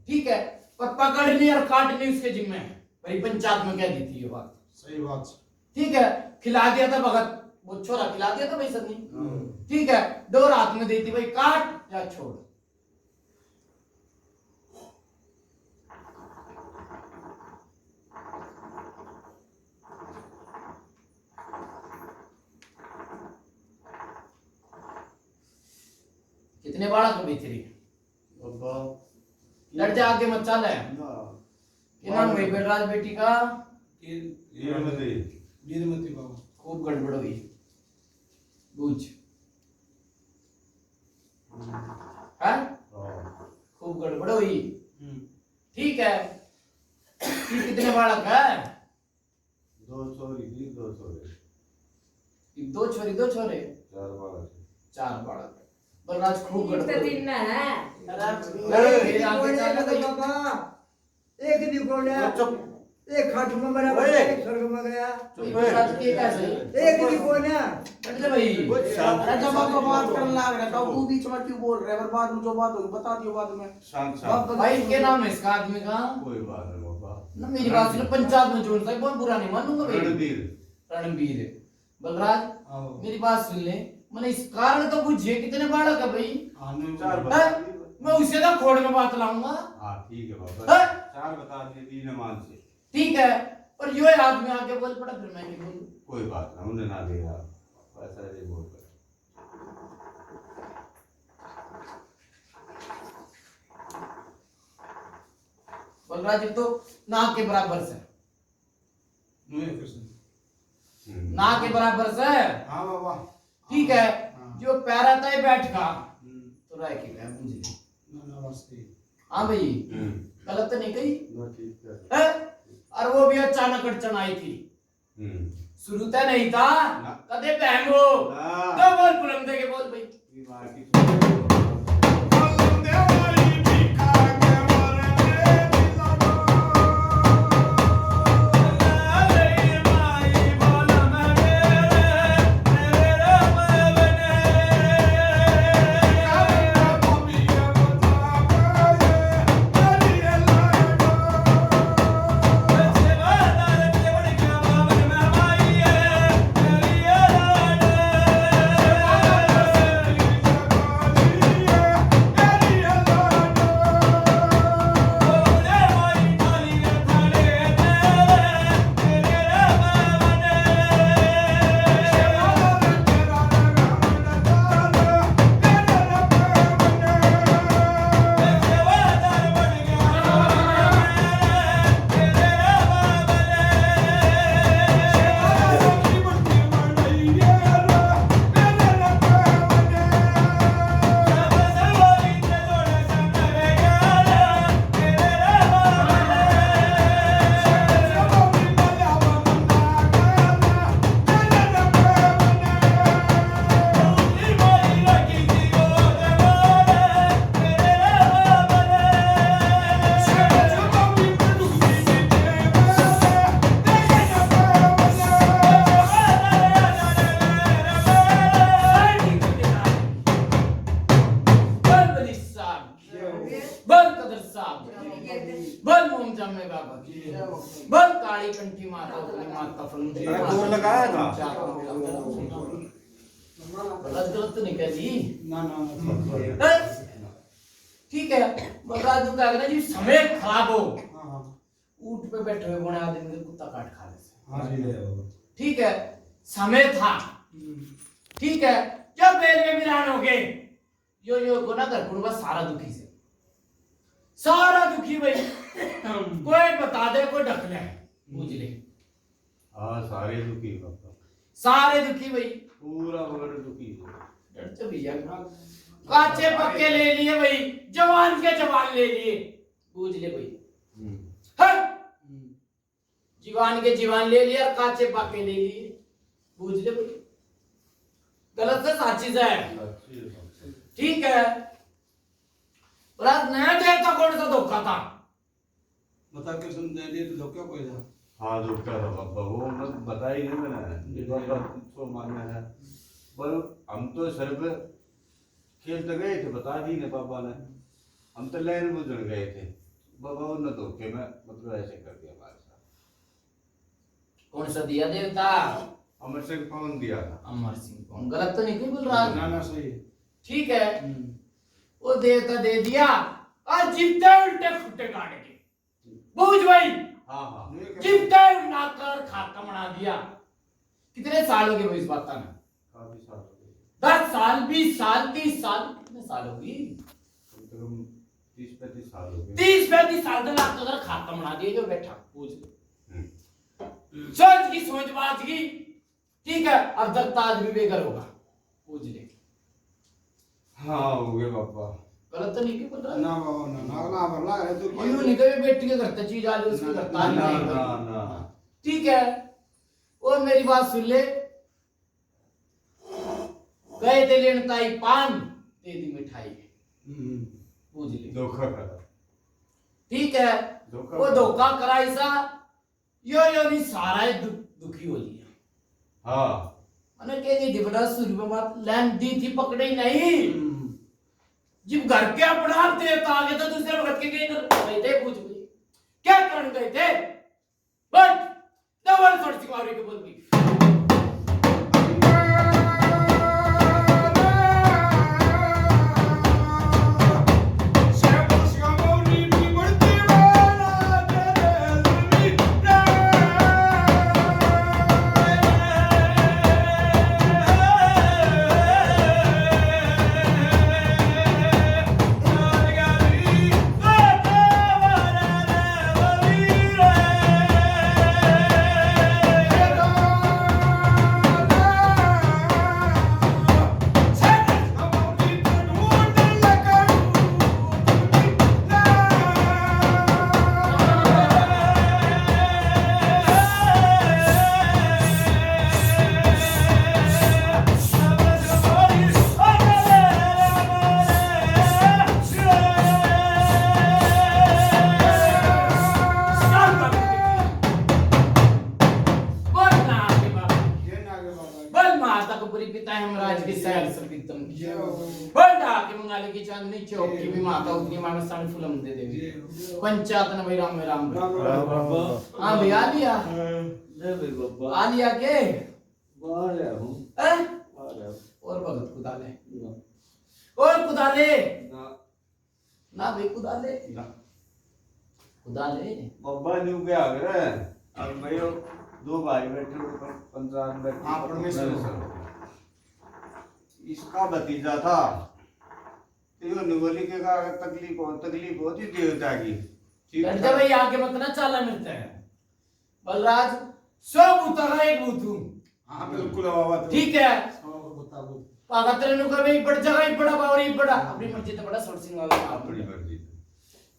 ठीक है पर पकड़नी और काटनी उसके जिम्मे है भाई पंचायत में कह दी थी ये बात, सही बात। ठीक है। खिला दिया था भगत, वो छोरा खिला दिया था भाई सन्नी, ठीक है। डोर हाथ में देती भाई, काट या छोड़। कितने बाड़ा को बेच रही लड़ जा आगे मत चल है। क्या नाम भाई बेटराज बेटी का? वीरमती बाबा। खूब गड़बड़ हुई बूझ है, खूब गड़बड़ हुई, ठीक है। ये कितने बालक है? 2 छोरी थी, 2 छोरे, 2 छोरी 2 छोरे, 4 बालक। 4 बालक। बलराज खूब गड़बड़ हुई। दिन में है फिर आगे चल गई। एक भी बोला चुप, एक खाट में मरा एक स्वर्ग में गया बलराज के कैसे एक भी बोला बैठ जा भाई। अरे जब आप बात करने लग रहे तो तू बीच में क्यों बोल रहे है? बाद में जो बात होगी बता दियो बाद में। शांत शांत, भाई क्या नाम है इसका आदमी का? कोई बात नहीं बाबा। ना मेरी बात सुन, पंचायत में जोड़ बहुत बुरा नहीं मानूंगा भाई। रणबीर बलराज मेरी बात सुन ले, मैंने इस कारण तो पूछिए कितने बालक है भाई? 4 बता हैं? मैं उसे तो खोड़ में बात लाऊंगा। हाँ ठीक है बाबा, हैं? 4 बता दिए, 3 मान से। ठीक है, पर यो आदमी आके बोल पड़ा फिर मैं नहीं बोलूं। कोई बात ना, उन्हें ना दिया ऐसा ही बोल कर। बलराज तो नाक के बराबर से, हम्म। नाक के बराबर से, हाँ बाबा। ठीक है। हाँ। जो पैरा तय बैठ का तो राय की है मुझे। नमस्ते। हाँ भाई, हम्म। गलत तो नहीं कही ना ठीक है। है? और वो भी अचानक अड़चन आई थी, शुरू तय नहीं था ना। कदे बहमो ना। तो बोल बुलंदे के बोल भाई। ये बात की बल काली कंठी माता अपनी माता फलूदी दूर लगाया था। गलत गलत तो नहीं कह दी ना ना ना। हैं? ठीक है, बलराज जो कह रहे जी समय खराब हो, हाँ हाँ। ऊंट पे बैठे हुए बड़े आदमी को कुत्ता काट खा ले। हाँ जी। ठीक है, समय था, ठीक है। जब बेल में मिलान हो गए, यो को ना कर कुड़वा सारा दुखी से, सारा दुखी भाई। कोई बता दे, कोई ढक ले, पूछ ले। हाँ सारे दुखी बाबा, सारे दुखी भाई, पूरा वर्ल्ड दुखी है। डरते भैया काचे पक्के ले लिए भाई, जवान के जवान ले लिए, पूछ ले भाई। हाँ? जीवान के जीवान ले लिए और काचे पक्के ले लिए, पूछ ले भाई। गलत से साची है, ठीक है। रात नया देवता कौन सा धोखा था? बता के सुन दे दे तो क्या कोई था। हाँ दुखता था बाबा, वो मत बता ही नहीं मैंने, बाबा तो मानना है। पर हम तो सिर्फ खेलते गए थे, बता दी ने पापा ने, हम तो लाइन बुझन गए थे बाबा, उन्होंने धोखे में मतलब ऐसे कर दिया हमारे साथ। कौन सा दिया देवता? अमर सिंह पवन दिया था। अमर सिंह कौन? गलत तो नहीं बोल रहा? ना ना सही है। ठीक है, वो देवता दे दिया और जितने उल्टे फुटे काट के बूझ भाई, हाँ हाँ जितने उड़ाकर खाका बना दिया। कितने साल हो गए वो इस बात में? काफी साल हो गए। 10 साल, 20 साल, 30 साल, कितने साल हो गई? कम से कम 30-35 साल हो गए। 30-35 साल तक आपका घर खाता बना दिया जो बैठा पूछ सोच की सोच बात की। ठीक है, अब तक ताज भी बेघर होगा पूछ ले। हाँ हो गए पापा। गलत तो नहीं क्यों बोल रहा? ना बाबा ना ना ना भरला है तो यूं नहीं कभी बेटी के घर चीज आ जाए उसके घर ताज ना नहीं ना होगा। ना ठीक है, और मेरी बात सुन ले। गए थे लेने ताई पान, दे दी मिठाई, पूछ ले। धोखा करा। ठीक है, धोखा वो करा। धोखा कराई सा यो नहीं सारा ही दुखी हो लिया। हाँ मैंने कह दी थी बड़ा शुरू में बात लैंड दी थी, पकड़े नहीं। जब घर के अपने आप देवता आगे तो दूसरे भगत के गए थे पूछ मुझे क्या करने गए थे? बट डबल सर सिंगारी के बोल दी। चांदनी चौक की भी माता उतनी मानस साड़ी फुलम दे देवी पंचायत न भाई राम में राम हाँ भैया आ लिया आ लिया के और भगत कुदाले और कुदाले ना भाई कुदाले कुदाले बब्बा न्यू क्या कर रहे हैं? अब भाई दो भाई बैठे ऊपर पंचायत बैठे। हाँ, परमेश्वर। इसका भतीजा था तो यो निवली के का तकलीफ होती देवता की। ठीक बैठ था? जा भाई आके मत ना चाला मिलता है बलराज सब उतरा एक बूथू हाँ बिल्कुल बाबा तो ठीक है बता दो पागा तेरे नु कर भाई बड़ जगह ही बड़ा बावरी बड़ा अपनी मर्जी तो बड़ा सोच सिंह वाला अपनी मर्जी।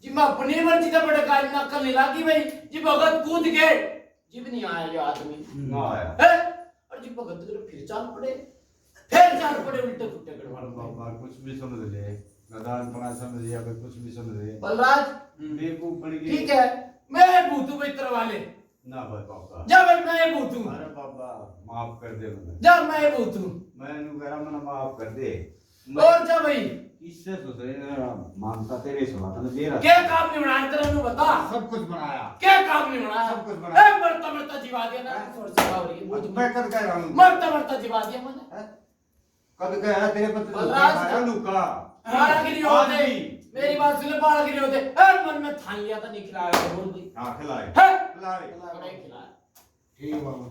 जी मैं अपनी मर्जी तो बड़ा काज ना कर लागी भाई जी भगत कूद गए जी भी नहीं आया ये आदमी ना आया। है और जी भगत के फिर चाल पड़े उल्टे फुट्टे गड़बड़ बाबा कुछ भी समझ ले, नदान पना समझ लिया, कुछ भी समझ ले। बलराज बेवकूफ बन गई। ठीक है मैं भूतू बेतर वाले ना भाई पापा। जा भाई मैं भूतू अरे पापा माफ कर दे मुझे। जा मैं भूतू मैं नु कह रहा मैंने माफ कर दे। और जा भाई इससे सोच रहे मानता तेरे से बात दे रहा। क्या काम नहीं बनाया तेरे नु बता सब कुछ बनाया। क्या काम नहीं बनाया सब कुछ बनाया। ए मरता जीवा दिया ना सोच सिंह वाली मैं कद कह रहा हूं। मरता जीवा दिया मैंने कद कह तेरे पत्र बलराज। आया लुका। बारागिरी होते मेरी बात सुन बारागिरी होते ए मन में ठान लिया था नहीं खिलाया बोल भाई हां खिलाए है खिलाए। खिलाया ठीक है बाबा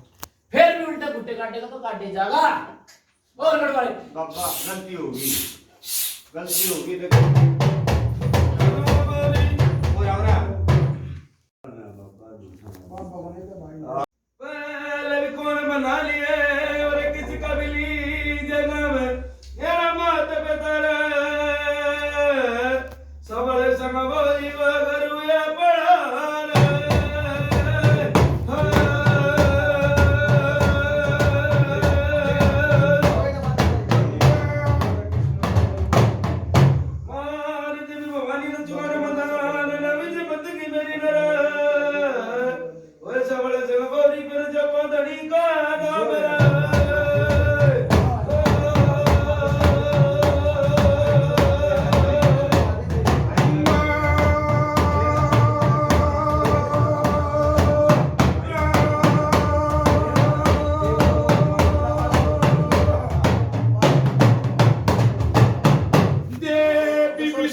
फिर भी उल्टे गुट्टे काटेगा तो काटे जाएगा और गड़बड़े बाबा गलती होगी देखो। वो आओ ना पहले भी कौन बना लिए और किसी का भी लीजिए नाम मेरा माता पिता सबले समबोधि वगरुया पढ़ार मान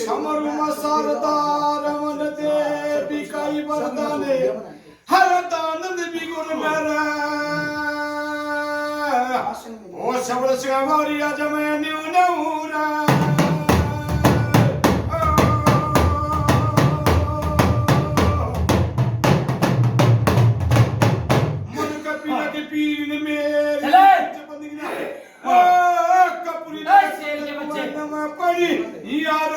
समरुम सरदार मन देवी कई वरदाने हर दानंद बिगुण मेरे ओ सबल सिंगारी आज मैं न्यू नूरा मन का पीला के पीर ने मेरे चले। बंदी ना ओ कपूरी शेर के बच्चे। मैं पड़ी यार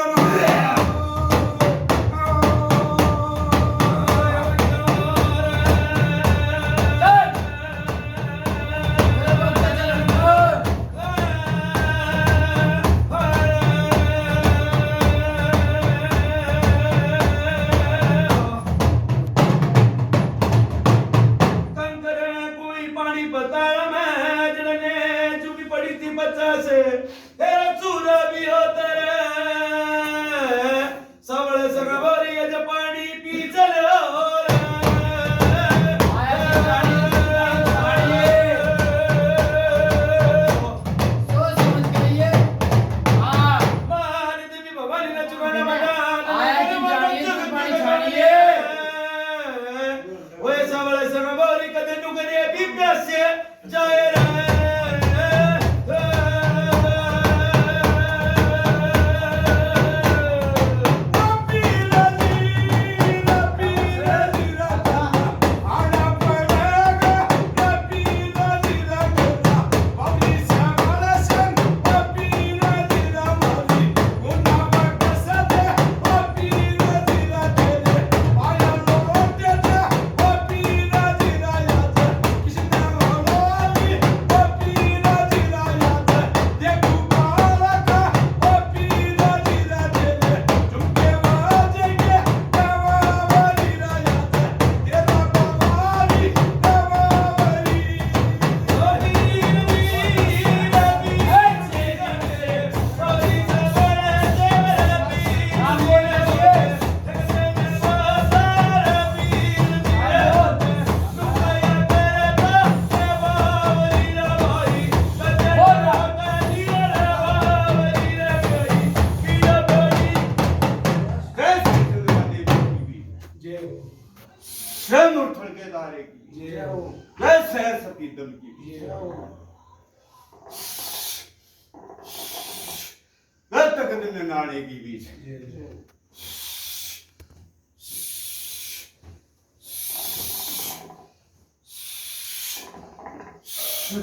नाने की बीच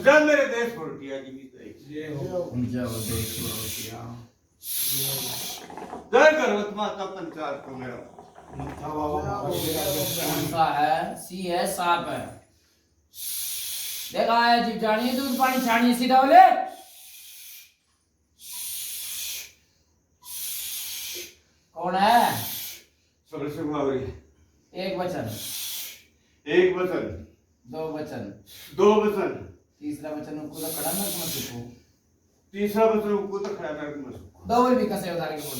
जब मेरे देश फुर्तिया की जय गर्वत माता पंचायत को मेरा सा है सी है साप है देखा है जी जानिए दूध पानी छानिए सीधा बोले कौन है सबल सिंहावरी एक वचन एक वचन दो वचन दो वचन तीसरा वचन को तो खड़ा मत मत सीखो तीसरा वचन को तो खड़ा कर मत दो भी कैसे उतार के बोल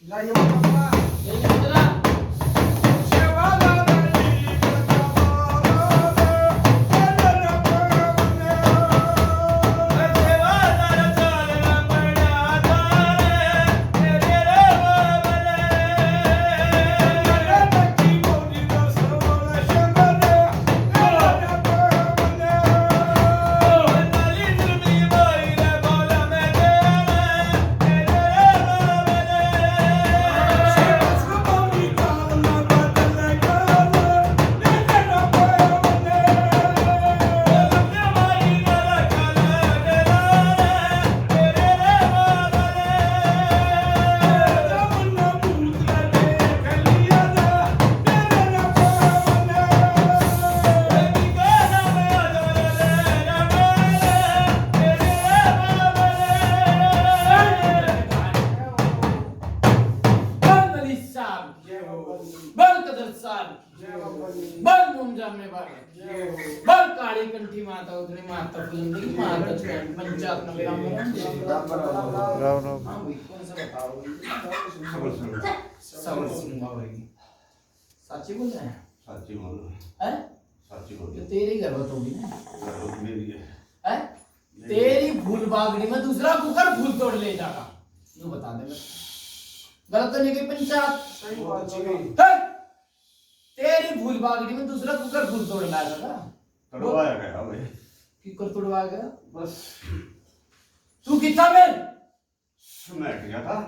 लाइए बाबा ये चला सच्ची बोल रहे हैं साची बोल हैं साची बोल ये तेरी गर्वत होगी ना मेरी है हैं तेरी फूल बागड़ी में दूसरा कुकर फूल तोड़ ले जाएगा यूं बता दे गलत तो नहीं गई पंचायत। सही बात है। हट! तेरी भूल बागड़ी में दूसरा कुकर फूल तोड़ लाया था। तोड़वाया गया भाई, कुकर तोड़वा गया। बस तू कितना बेल मैं गया था।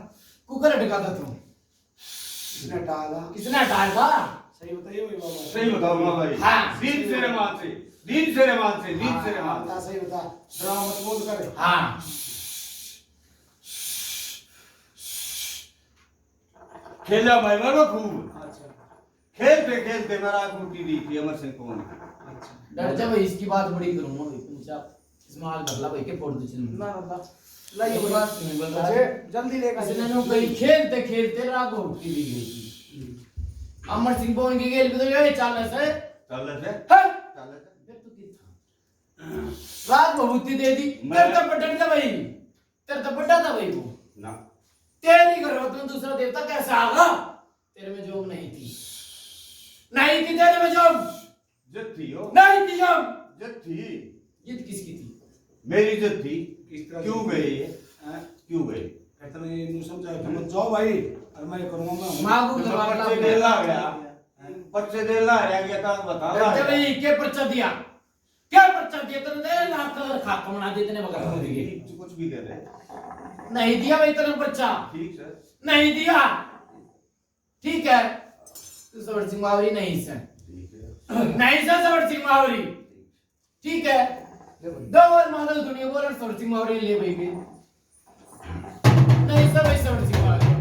कुकर हटका था तू। किसने डाला? किसने डाला? सही बताइए भाई बाबा। सही बताओ ना भाई। हाँ। दीन से रहमान से, दीन से रहमान से, दीन से रहमान बता, सही बता, ड्रामा मत बोल करे। हाँ। खेला मैं मरो खूब, अच्छा खेलते खेलते मेरा आंख मुट्ठी दी थी अमर सिंह कौन। अच्छा डर जा भाई, इसकी बात बड़ी करूंगा भाई पंचायत। इसमें आग भरला भाई के फोड़ दे चल। ना ना लाइए ये बात नहीं बोल रहा अच्छे है। जल्दी लेकर इसने नो कहीं खेलते खेलते राग उठी दी गई थी। अमर सिंह पवन की गेल पे तो ये चालस है। चल से हाँ? चल से फिर तू कितना राग भभूति दे दी। तेरे तो पटक था भाई, तेरे तो पटा था भाई वो। ना तेरी गर्भवती में दूसरा देवता कैसे आगा? तेरे में जोग नहीं थी, नहीं थी तेरे में जोग, जत थी हो, नहीं थी जोग। जत थी, जिद किसकी थी? मेरी इज्जत थी। किस तरह क्यों गए ये? हैं? क्यों गए? कहते नहीं ये समझा कि मत जाओ भाई, और मैं करूंगा मैं। मां को तो दरबार बच्चे देला गया, बच्चे देला रह गया था बता रहा डरते है। भाई क्या पर्चा दिया? क्या पर्चा दिया तेरे? दे लाख कलर खा बना दे इतने बगल में दिए। कुछ भी दे दे। नहीं दिया भाई तेरे पर्चा, ठीक सर, नहीं दिया। ठीक है, तू सबर सिंह मावरी नहीं से, ठीक है, नहीं से सबर सिंह मावरी। ठीक है, दो और मांगल दुनिया बोल और सबर सिंह मावरी ले भाई के नहीं से भाई सबर सिंह मावरी।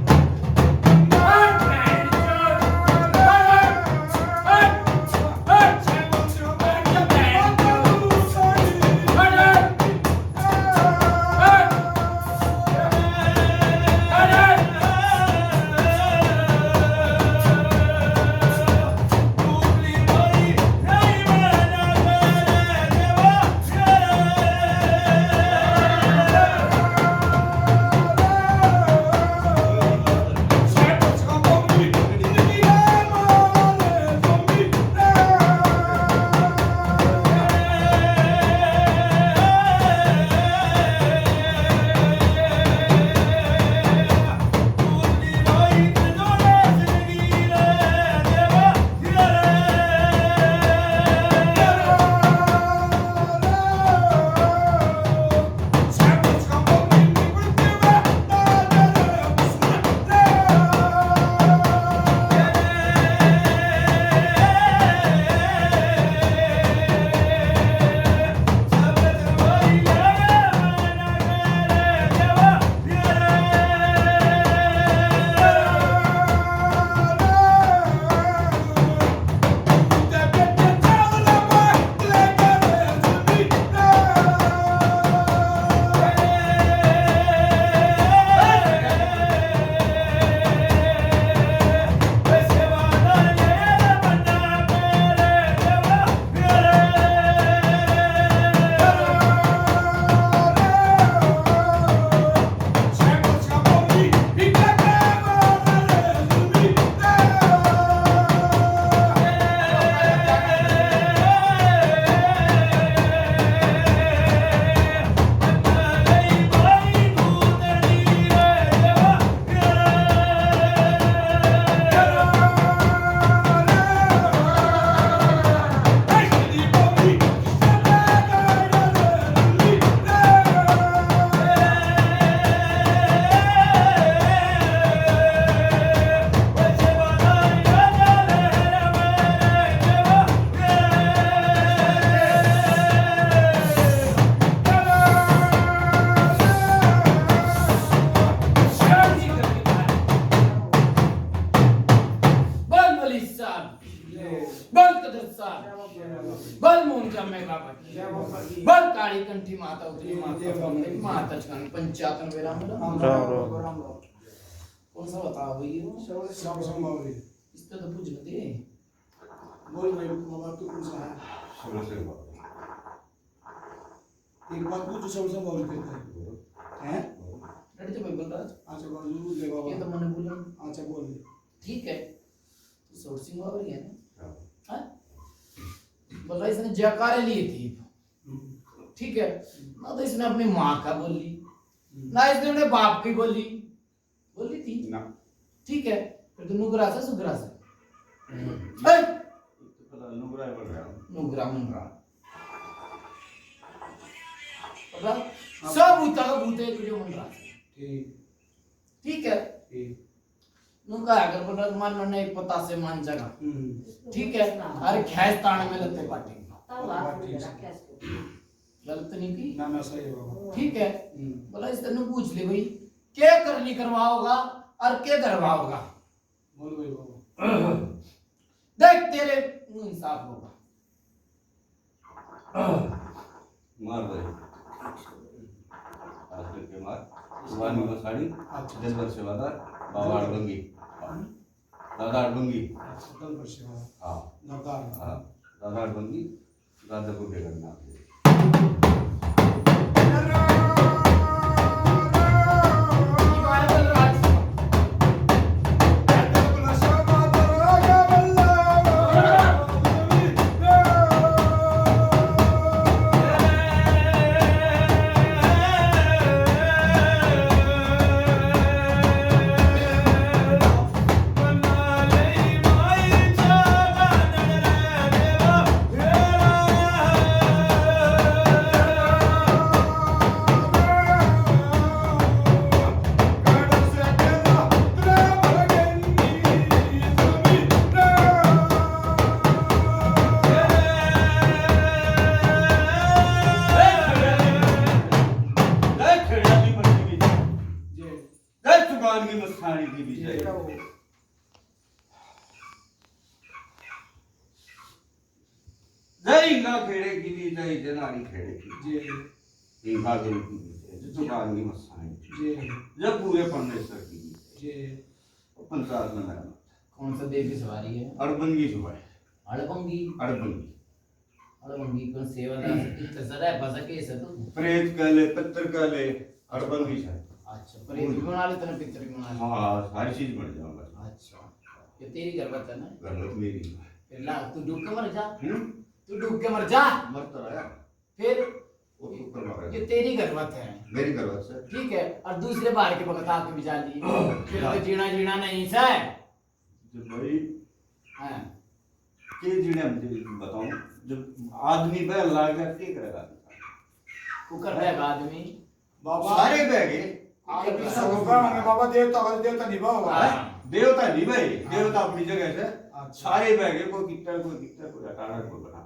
बल काली कंठी माता उतरी माता फंगरी माता छान पंचातन वेरा राम मतलब राम। कौन सा बताओ भाई ये श्याम संभावरी इस तो पूछ दे बोल भाई बाबा तू कौन सा है? सुनो से बात। एक बात पूछो श्याम संभावरी कहता है हैं? डर जा भाई बलराज अच्छा बोल जरूर दे ये तो बाबा। मैंने बोला अच्छा बोल ठीक है तो सोर सिंह बाबरी है ना हाँ। हाँ बलराज इसने जयकारे लिए थी ठीक है ना तो इसने अपनी माँ का बोली ना इसने अपने बाप की बोली बोली थी ना ठीक है, फिर तो नुगरा से सुगरा से पता नुगरा है, बोल रहा हूँ। नुगरा मुनरा पता सब उता का भूत एक जो मुनरा ठीक ठीक है। ठीक नुका अगर बोला मान नहीं पता से मान जगह ठीक है। अरे खैस ताण में लगते पार्टी तब हाथ में रखा इसको गलत नहीं की ना ना सही है बाबा ठीक है। बोला इस तरह पूछ ले भाई क्या करनी करवा होगा और क्या करवा होगा। बोल भाई बाबा देख तेरे इंसाफ होगा। मार भाई आज करके मार सुबानी को साड़ी दिन भर सेवादार बाबा अड़बंगी दादा अड़बंगी सतल पर सेवा हाँ नवदार हाँ दादा अड़बंगी दादा को दे करना की मस्तानी की विजय जय इंगा खेड़े की विजय जनानी खेड़े की इंगा गुरु की विजय जुगान की मस्तानी जब पूरे परमेश्वर की विजय पंचायत में मेरा कौन सा देव की सवारी है? अड़बंगी सुबह अड़बंगी अड़बंगी अड़बंगी कौन सेवादार कितना जरा है बजा के ऐसा तो प्रेत कहले पितर कहले अड़बंगी है। अच्छा प्रेत भी बना लेते ना पितर भी बना लेते। हाँ सारी चीज बन जाऊंगा। अच्छा ये तेरी गर्भत है ना? गर्भत मेरी फिर ला तू डूब के मर जा तू डूब के मर जा मरता रहा फिर वो तो करवा ये तेरी गर्भत है मेरी गर्भत से ठीक है। और दूसरे बार के बगत आके भी जा ली फिर तो जीना जीना नहीं से जब भाई हाँ के जीने मुझे बताऊं जब आदमी पे अल्लाह का क्या करेगा कुकर रहेगा आदमी बाबा सारे बैगे आगे पीछे होगा होंगे बाबा देवता निभा होगा देवता नहीं भाई देवता अपनी जगह से अच्छा। सारे बैगे को कितना कोई अटारा को बना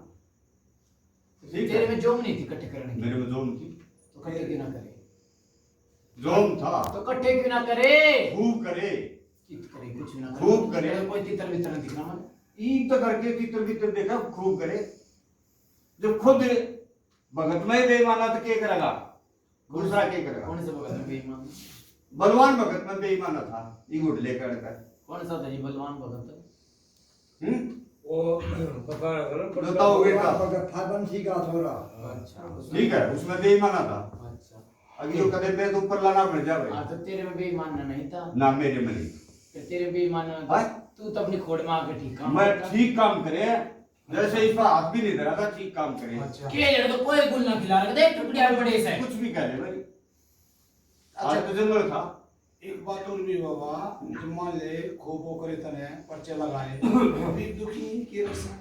ठीक तेरे है में जोम नहीं थी इकट्ठे करने की मेरे में जोम थी तो इकट्ठे क्यों ना करे जोम था तो इकट्ठे क्यों ना करे खूब करे कित करे कुछ ना करे खूब करे। कोई तितर बितर दिखना मन ईद तो करके तीतर भीतर देखा खूब करे जब खुद भगत में बेईमाना तो क्या करेगा दूसरा क्या करेगा। कौन से भगत में बेईमान बलवान भगत में बेईमाना था ये गुड लेकर कौन सा था जी बलवान भगत वो बताओ बेटा फाबंसी का थोड़ा अच्छा ठीक है उसमें बेईमाना था अच्छा अभी जो कदम पे तो ऊपर लाना पड़ जा भाई हाँ तो तेरे में बेईमान नहीं था ना मेरे में नहीं फिर तेरे बेईमान हाँ? तू तो अपनी खोड़ में आके ठीक काम मैं करता। ठीक काम करे जैसे इस पर हाथ भी नहीं धरा था ठीक काम करे अच्छा के जड़ तो कोई गुल ना खिला रहा देख टुकड़िया में बड़े से कुछ भी कह ले भाई अच्छा। आज तो जंगल था एक बात और भी बाबा जो मान ले खूब वो करे तने पर्चे लगाए अभी दुखी की रसा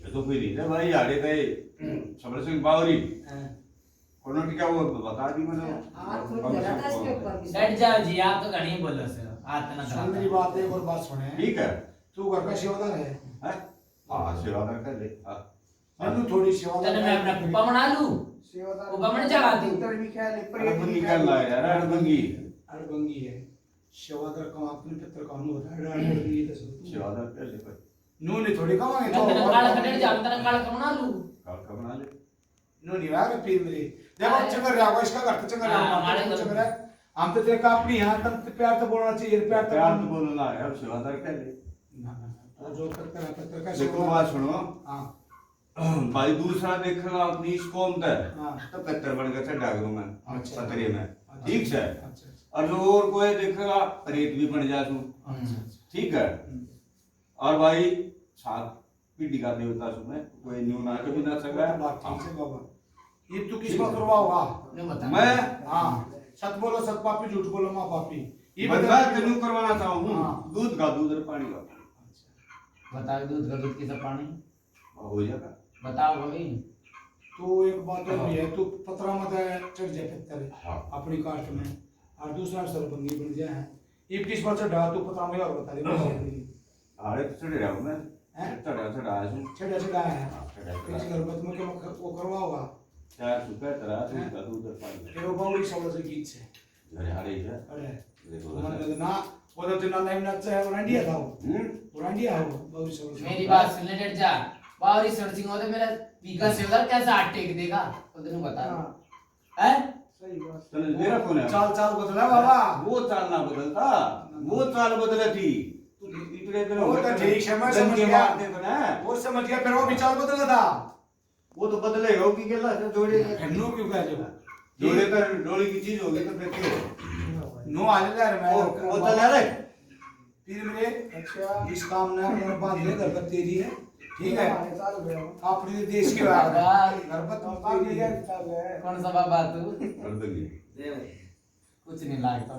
ये तो कोई नहीं है भाई यारे गए समर सिंह बावरी कोनो क्या वो बता दी मैंने हाथ में लगा था इसके ऊपर भी बैठ जाओ जी आप तो घणी बोलो से हाथ ना सुन मेरी बात एक और बात सुने ठीक है तू घर का सेवादार है हैं? हाँ सेवादार कर ले हाँ मैं तू थोड़ी सेवादार तने मैं अपना पुप्पा बना लूं सेवादार वो बमन जगा दी। उधर भी क्या है अड़बंगी कर ला यार अड़बंगी अड़बंगी है सेवादार का अपने पितर का अनु होता है अड़बंगी तो सेवादार कैसे कर नू नहीं थोड़ी कमांगे मैं तने काला कटे जा तने काला का बना लूं काल का बना ले नू नहीं आगे पीर मेरी देखो चंगर रहा इसका घर तो चंगर हमारे रहा घर चंगर है हम तो तेरे का अपनी यहाँ तब प्यार तो बोलना चाहिए प्यार तो प्यार तो बोलना है अब सेवादार कर ले ना ना ना जो करते रहते तेरे का देखो बात सुनो हाँ भाई दूसरा देखना अपनी इस कौम तक हाँ तो कत्तर बन गए थे डागरों में अच्छा। पतरे में ठीक है अच्छा और जो और कोई देखेगा रेत भी बन जा तू अच्छा ठीक है और भाई सात पीढ़ी का देवता सुने कोई न्यू ना कभी ना सका बात ठीक है बाबा ये तू किस पर करवा होगा ने बता मैं हाँ सच बोलो सत पापी झूठ बोलो माँ पापी ये बंदा तेनू करवाना चाहूँ दूध का दूध और पानी का बताओ दूध का दूध किसा पानी हो जाएगा। बताओ भाई। तो एक बात और भी है, तू पतरा मत चढ़ जाए फिर हाँ। अपनी कास्ट में, और दूसरा सरपंच बन जाए ये 21 पर चढ़ा तू पतरा में और बता दे अरे चढ़े रहा हूँ मैं चढ़ा है छड़ा है किसी घर में तुम वो करवा होगा चार सुपर तरह दूध का दूध और पानी का फिर वो बाउली शब्द से गीत से अरे अरे ये अरे देखो मैंने ना वो तो जिन्ना नहीं नचा है वो रंडिया था वो रंडिया है वो बाउली शब्द मेरी बात सुन ले डट जा। बावरी सर्चिंग होते मेरा पीका सेवदार कैसा हाथ टेक देगा तो तेनू बता है। सही बात। चल मेरा फोन है चाल चाल बदला बाबा, वो चाल ना बदलता वो चाल बदले थी इतने दिन वो तो ठीक है मैं समझ गया, वो समझ गया, फिर वो भी चाल बदला था वो तो बदले हो कि गेला जोड़े नो क्यों कह जो जोड़े कर डोली की चीज होगी तो फिर क्यों नो आ जा रे मैं वो चल रे फिर मेरे अच्छा इस काम ने मेरे बांध ले घर पर तेरी है ठीक है अपने देश के बाहर घर पर तुम तेरी है कौन सा बाबा तू कर देंगे कुछ नहीं लागता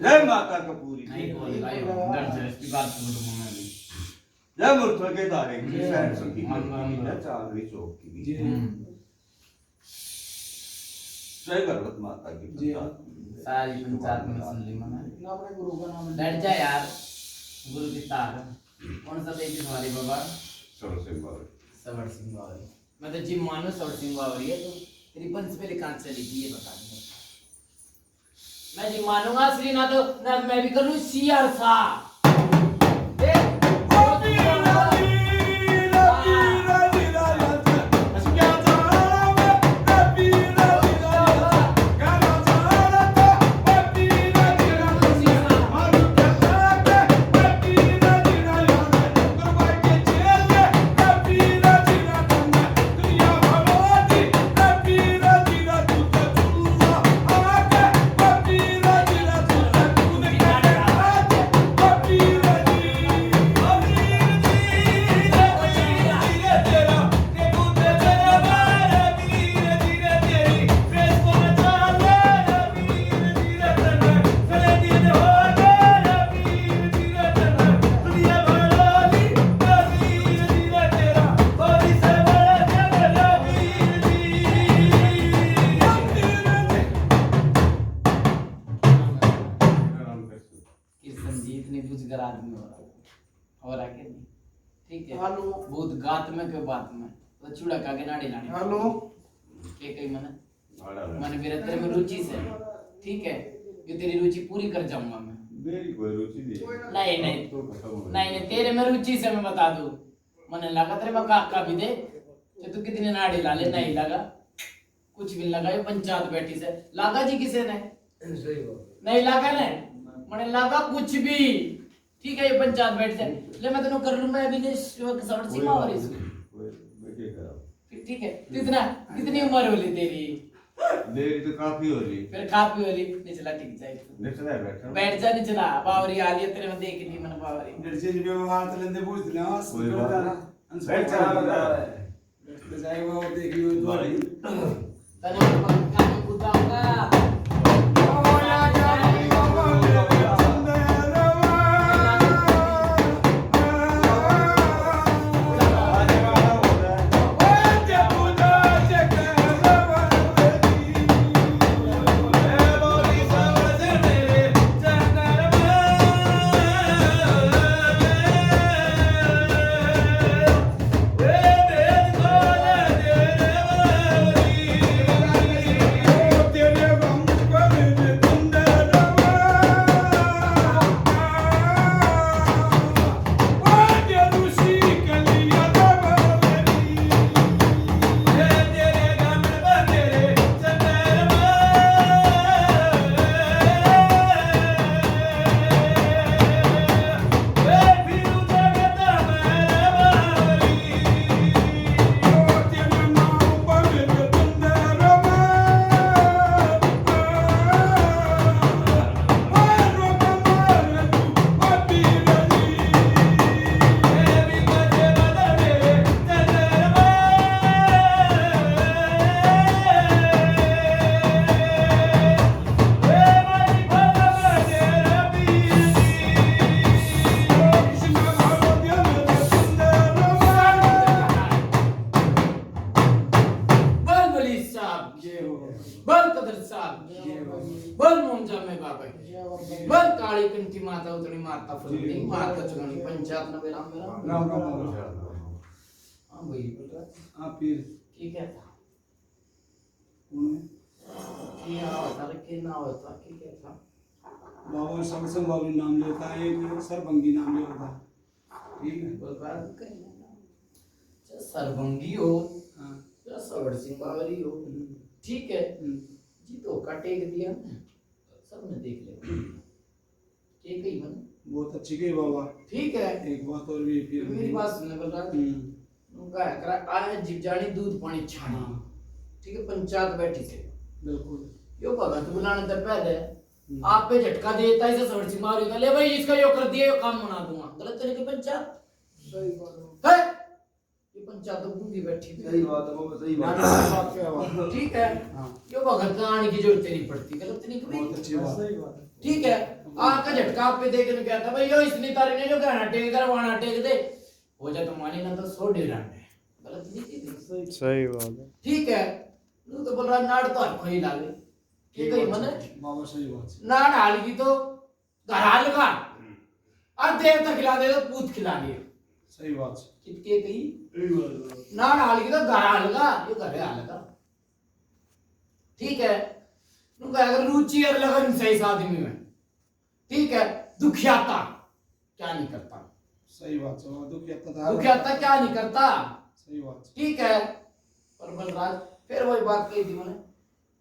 जय माता कपूरी नहीं बोल भाई डर जा इसकी बात सुन तो मैं भी जय मुर्तल के दारे की सैन संगीत की चांदनी चौक की जय गर्भवत माता की सारी पंचायत में सुन ली मैंने अपने गुरु का नाम डर जा यार गुरु की तार कौन सा देवी तुम्हारी बाबा सवर सिंह बाबा सवर सिंह बावरी। मैं तो जिम मानो सवर सिंह बावरी है तो तेरी पंच पे लिखा चली थी ये बता दूंगा मैं जिम मानूंगा असली ना तो ना मैं भी करूँ सीआर सा बहुत गात में के बात में तो चूड़ा का के नाड़ी लाने हेलो के कई मैंने मेरे तेरे में रुचि से ठीक है ये तेरी रुचि पूरी कर जाऊंगा मैं मेरी कोई रुचि नहीं। नहीं तो खत्म हो गया। नहीं तेरे में रुचि से मैं बता दूं मैंने लगा तेरे में काका भी दे कि तू कितने नाड़ी ला ले नहीं लगा कुछ भी लगा ये पंचायत बैठी से लगा जी किसे ने नहीं लगा ने मैंने लगा कुछ भी ठीक है ये पंचायत बैठ से ले मैं तेनू कर लूं मैं अभी सवर सीमा और इसकी मैं क्या करा ठीक है कितना कितनी उम्र होली तेरी मेरी तो काफी हो रही। फिर काफी होली निचला टिक जाए निचला बैठा बैठ जा निचला बावरी आली तेरे में देख ली मैंने बावरी निर्जन व्यवहार तलंदे पूछ दिला कोई बात नहीं। बैठ चला बता जाए वो देखियो तो भाई तने पंखा में बुताऊंगा काली कंठी माता उतनी माता फुलती माता चुगनी पंचायत न बेरा मेरा राम राम हां भाई बोल रहा आप फिर ठीक है कौन है क्या होता रे के ना होता की क्या था बाबा समसम बाबू नाम लेता है एक सरबंगी नाम लेता है ठीक है बोल रहा सरबंगी हो हां या सवर सिंह बावरी हो ठीक है जी तो काटेग दिया सब ने देख लिया ठीक है मन बहुत अच्छी गई बाबा ठीक है एक बात और भी फिर मेरी बात सुनने बोल रहा उनका करा आए जीव जानी दूध पानी छानी ठीक है पंचायत बैठी से बिल्कुल यो भगत बुलाने तक पहले आप पे झटका देता है इसे सवर सिंह बावरी का ले भाई इसका यो कर दिया यो काम बना दूंगा गलत तरीके पंचायत सही बात है ये पंचायत तो गूंगी बैठी थी सही बात है बाबा सही बात ठीक है यो भगत का आने की जरूरत नहीं पड़ती गलत नहीं कभी बहुत अच्छी बात सही बात है ठीक है आका झटका आप पे देखने क्या था भाई यो इसने तारे ने जो कहना टेक कर वाना टेक दे हो जा तो मानी ना तो 100 डेढ़ गलत नहीं की सही बात है ठीक है तू तो बोल रहा नाड़ तो हर कोई लागे के कहीं मन बाबा सही बात नाड़ हाल की तो घराल का अब देवता खिला दे तो पूत खिला लिया सही बात कितके कही नाड़ हाल की तो घराल का ये घरे हाल का ठीक है उनका अगर रुचि और लगन सही इस आदमी में ठीक है दुखियाता क्या नहीं करता सही बात है दुखियाता दुखियाता क्या नहीं करता सही बात ठीक है पर बलराज फिर वही बात कही थी मैंने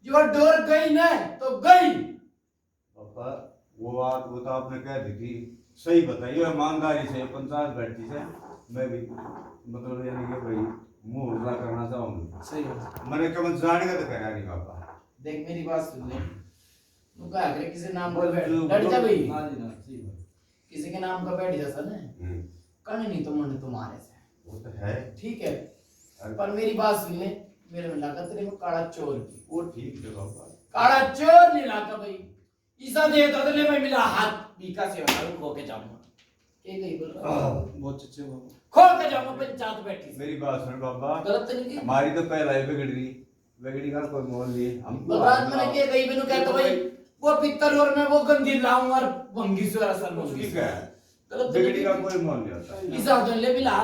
जो डोर गई ना तो गई पापा वो बात वो तो आपने कह दी थी सही बताइए ईमानदारी से पंचायत बैठी से मैं भी मतलब यानी कि भाई मुंह उल्ला करना चाहूंगा सही बात मैंने कब जाने का तो करा नहीं पापा देख मेरी बात सुन ले तू कहा करे किसी नाम का बैठ लड़ जा भाई ना जी ना सही बात किसी के नाम का बैठ जा सन कण नहीं तो मन तुम्हारे से वो तो है ठीक है पर मेरी बात सुन ले मेरे में लगा तेरे को काला चोर की वो ठीक है पापा काला चोर नहीं लागा भाई ईसा दे तो ले मैं मिला हाथ बीका से वाला खो के जाऊंगा के गई बोल रहा बहुत अच्छे बाबा खो के जाऊंगा पंचायत बैठी मेरी बात सुन पापा गलत नहीं की हमारी तो पहला ही बिगड़ी का कोई मोल लिए हम बलराज मैंने के गई मैंने कहता भाई वो पित्तर और मैं वो गंदी लाऊं और भंगी से असल भंगी ठीक है गलत बिगड़ी का कोई मोल नहीं होता इस आदमी ले मिला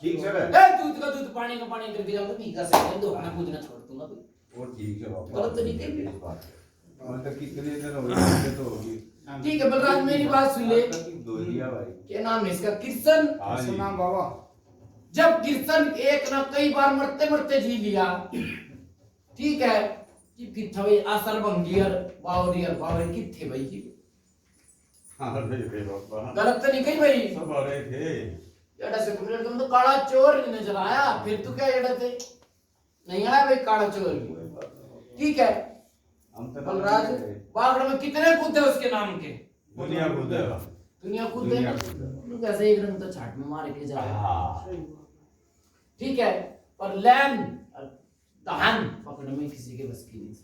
ठीक है ए दूध का दूध पानी का पानी करके जाऊंगा बीका से दो अपना कूदना छोड़ दूंगा भाई वो ठीक है पापा गलत नहीं की मतलब कितने दिन हो गए तो होगी ठीक है बलराज मेरी बात सुन ले। दो दिया भाई। क्या नाम है इसका? किर्सन। हाँ जी। नाम बाबा जब किर्सन एक ना कई बार मरते मरते जी लिया, ठीक है, कि किथे भाई असर बंगियर बावरियर किथे भाई जी? हाँ रे बाबा। गलत तो नहीं कही भाई? सब आ रहे थे। एड़ा से कुछ तुम तो काला चोर नहीं नजर आया, फिर तू क्या एड़ा थे? नहीं आया भाई काला चोर। ठीक है हम तो बलराज, बागड़ में कितने कूदे उसके नाम के? दुनिया को दे। दुनिया कूदे। दुनिया कूदे। तू कैसे एक रंग तो छाट में मार के जा। हाँ। ठीक है, पर लैन दहन पकड़ने में किसी के बस की नहीं।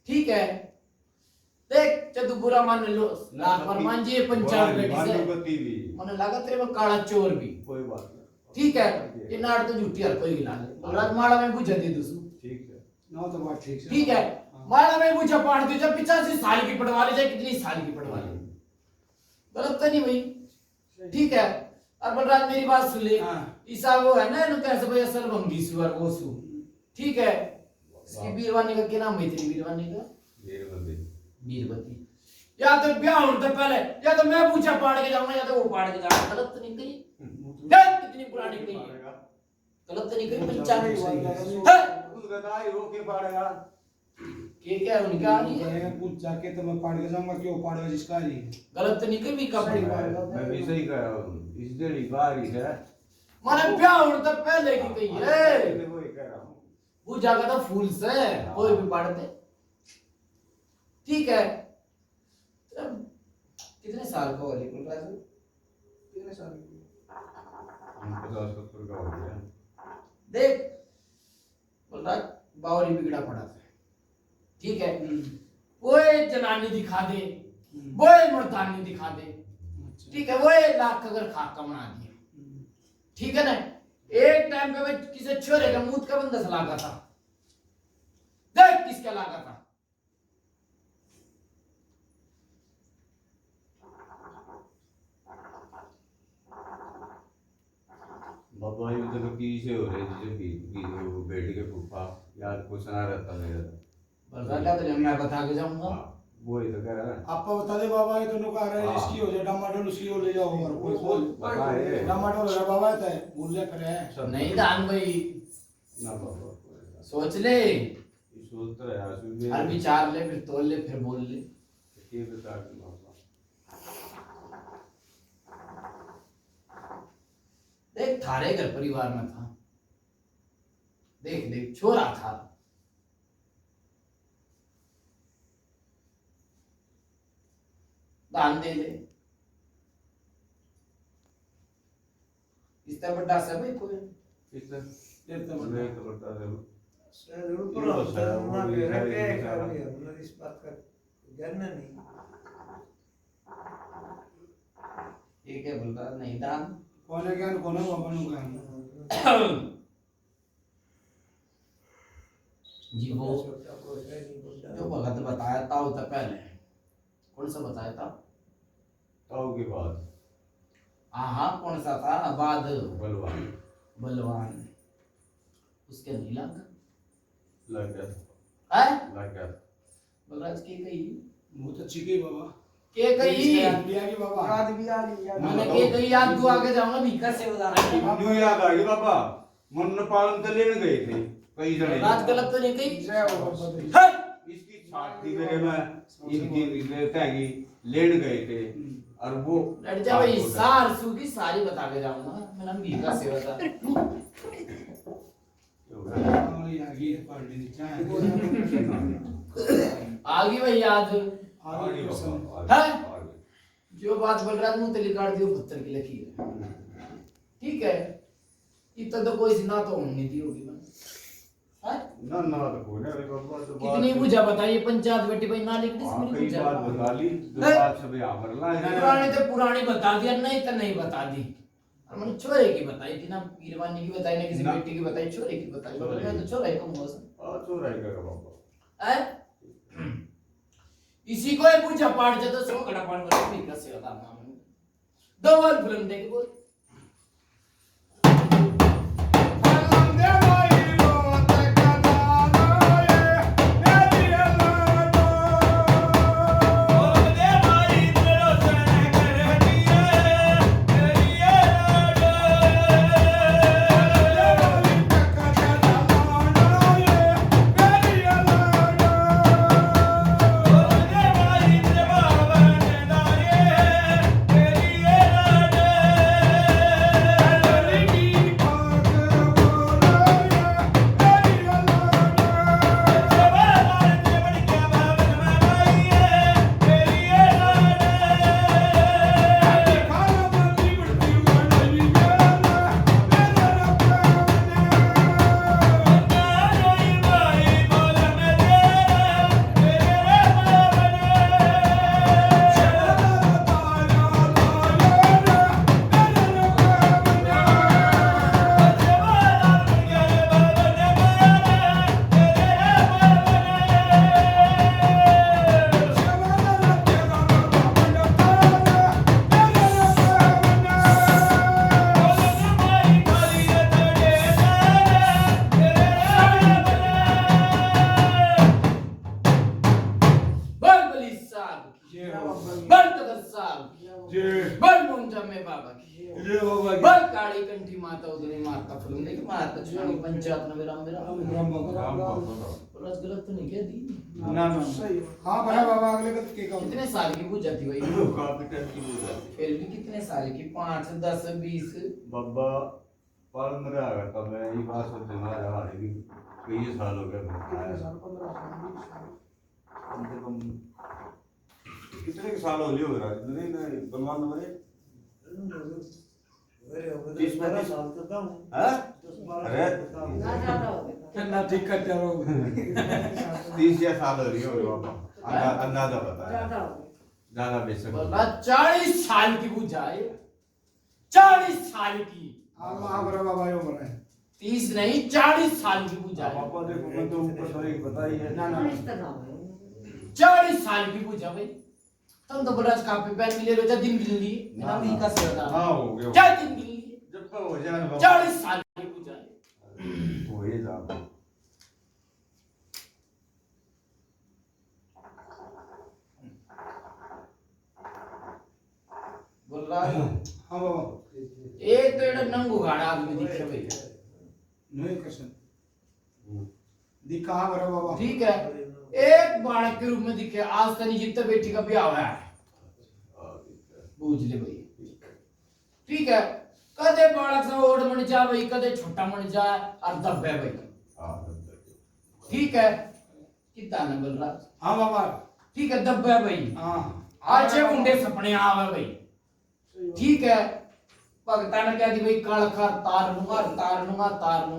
ठीक है, देख चतु बुरा मान लो, लाख पर मान जी 95 से मने लगा तेरे में काला चोर भी। कोई बात नहीं। ठीक है, ये नाड़ तो झूठी हर कोई गिला ले। रात माड़ा में बुझा दे दूसू। ठीक है। ना तो बात ठीक है। ठीक है, माड़ा में बुझा पाड़ दे, जब 85 साल की पढ़वा ले, चाहे कितनी साल की पढ़वा ले, गलत तो नहीं भाई? ठीक है, और बलराज मेरी बात सुन ले। ईसा वो है ना, इन्हों कैसे भाई असल भंगी सुअर वो सु। ठीक है, इसकी बीरवानी का क्या नाम है तेरी बीरवानी का? बीरवती। या तो ब्याह होने से पहले या तो मैं पूछा पाड़ के जाऊंगा या तो वो पाड़ के जाऊंगा। गलत तो नहीं कही? देख कितनी पुरानी कही है। गलत तो नहीं कही? 95 खुद गदाई हो के पाड़ेगा। के क्या है उनका नहीं है? कहेगा पूछ जाके तो मैं पाड़ के जाऊंगा, क्यों पाड़ेगा जिसका ही। गलत तो नहीं कही? भी कपड़ी मैं भी सही कह रहा हूँ। इस डेढ़ी बारिश है। माने ब्याह होने से पहले की कही है। वही कह रहा हूँ। वो जागा था फूल से कोई भी पाड़ते। ठीक है, कितने साल का वाली कुल राजू? कितने साल की? 50-70 का हो गया। देख बलराज, बावरी बिगड़ा पड़ा था। ठीक है, वो जनानी दिखा दे, वो मर्दानी दिखा दे। ठीक है, वो लाख अगर खाका बना दिया। ठीक है ना, एक टाइम पे किसी छोरे का मूत का बंदस लागा था। देख किसका लागा था? बाबा ये तो की से हो रहे जैसे वो बेटी के फूफा यार कुछ ना रहता मेरा। बलराज तो मैं बता के जाऊंगा। वो ही तो कह रहा है। आपको बता दे बाबा, ये तो नुका रहा है, इसकी हो जाए टमाटर उसकी हो ले जाओ, और कोई बोल बताए टमाटर हो रहा बाबा है भूल कर है। नहीं दान भाई, ना बाबा सोच ले, ये सोच रहा है सुन हर विचार ले, फिर तोल ले, फिर बोल ले। ये बता दूं बाबा। देख थारे घर परिवार में था, देख देख छोरा था, दान दे ले। इससे बड़ा से भाई कोई कितना इतना मैं तो बता दे जरूर पर होता ना के रखे कभी हमने इस बात का जानना नहीं। ये क्या बोल रहा? नहीं दान कोने ज्ञान कोने बाबा नु ज्ञान जी। वो जो भगत बताया था वो तो पहले कौन सा बताया था? ताऊ के बाद हाँ कौन सा था? बाद बलवान बलवान, उसके नहीं लगा लग गया है? लग गया। बलराज के कही बहुत अच्छी की बाबा, के कही बिया की बाबा याद भी आ गई याद। मैंने के कही याद तू आगे जाऊंगा भीखा से बता रहा है। न्यू याद आ गई बाबा। मन पालन तो लेने गए थे कई जने। राज गलत तो नहीं कही? जय हो बाबा दी। है? इसकी छाट थी मेरे में, इनकी तैगी लेने गए थे और वो लड़ जा भाई, सार सू की सारी बता के जाऊंगा। मेरा भीखा से बता। और ये आगे पार्टी क्या है आगे भाई याद आगे है? जो बात बोल रहा मुंह तली काट दियो पत्थर की लकीर है। ठीक है, इतना तो कोई ना तो होनी थी होगी है? ना ना तो कोई नहीं बाबा तो कितनी बुझा बताइए पंचायत बेटी भाई ना लिख हाँ, दी। कई बात बता ली जो बात सब यहाँ पर ला पुरानी तो पुरानी बता दिया, नहीं तो नहीं बता दी। और मैंने छोरे की बताई थी ना, गिरवानी की बताई ना, किसी ना। बेटी की बताई, छोरे की बताई। छोरे मैं की। तो छोरे को मुंह से तो रहेगा बाबा। है? इसी को ही पूछा पाठ जाता सो कड़ा पाठ कर भी कैसे बता नाम दो बार फिल्म देख बोल दे जी बल मुंजा में बाबा की जय बाबा की बल काली कंठी माता उधरी माता फुलंदे की माता छानी पंचायत में राम मेरा राम बाबा राम बाबा रस गलत तो नहीं क्या दी ना ना सही हाँ बड़ा बाबा अगले का के का कितने साल की पूजा थी भाई काफी की पूजा थी। फिर भी कितने साल की 5 10 20 बाबा पर मेरा आ गया तब मैं ये बात सोचने में आ रही कि कई साल हो गए मैं आया। 15 साल 20 साल कम से कम कितने के साल हो लिए होगा नहीं नहीं बलवान नंबर अरे वो 30 12 साल का था हूँ है 10-12 अरे साल का था हूँ। ना ज्यादा हो गया ना ठीक करते रहो 30 या साल हो रही होगा बाबा अंदाजा बताया ज्यादा हो गया ज्यादा बेशक बोला 40 साल की पूजा है 40 साल की हाँ बड़ा बाबा यो बोल रहे हैं 30 नहीं 40 साल की पूजा है पापा देखो मैं तो ऊपर सही बताई है ना ना इस तरह हो 40 साल की पूजा भाई तुम तो बड़ा काफी पैन मिले रोजा दिन गिन लिए मेरा भी का से बता हाँ हो गया क्या दिन गिन लिए जब तक हो जाए बाबा 40 साल की पूजा है हो ही जा बोल रहा है हाँ बाबा एक तो एड़ा नंगू गाड़ा आदमी दिखे भाई नहीं कृष्ण दिखा हाँ बड़ा बाबा ठीक है एक बालक के रूप में दिखे आज तक जितने बेटी का ब्याह हुआ है बूझ ले भाई ठीक है कदे बालक सा ओढ़ मन जा भाई कदे छोटा मन जा और दबे भाई ठीक है कितना न बोल रहा हाँ बाबा ठीक है दबे भाई हाँ आज मुंडे सपने आवे भाई ठीक है भगता ने कह दी भाई काल खा तार लूंगा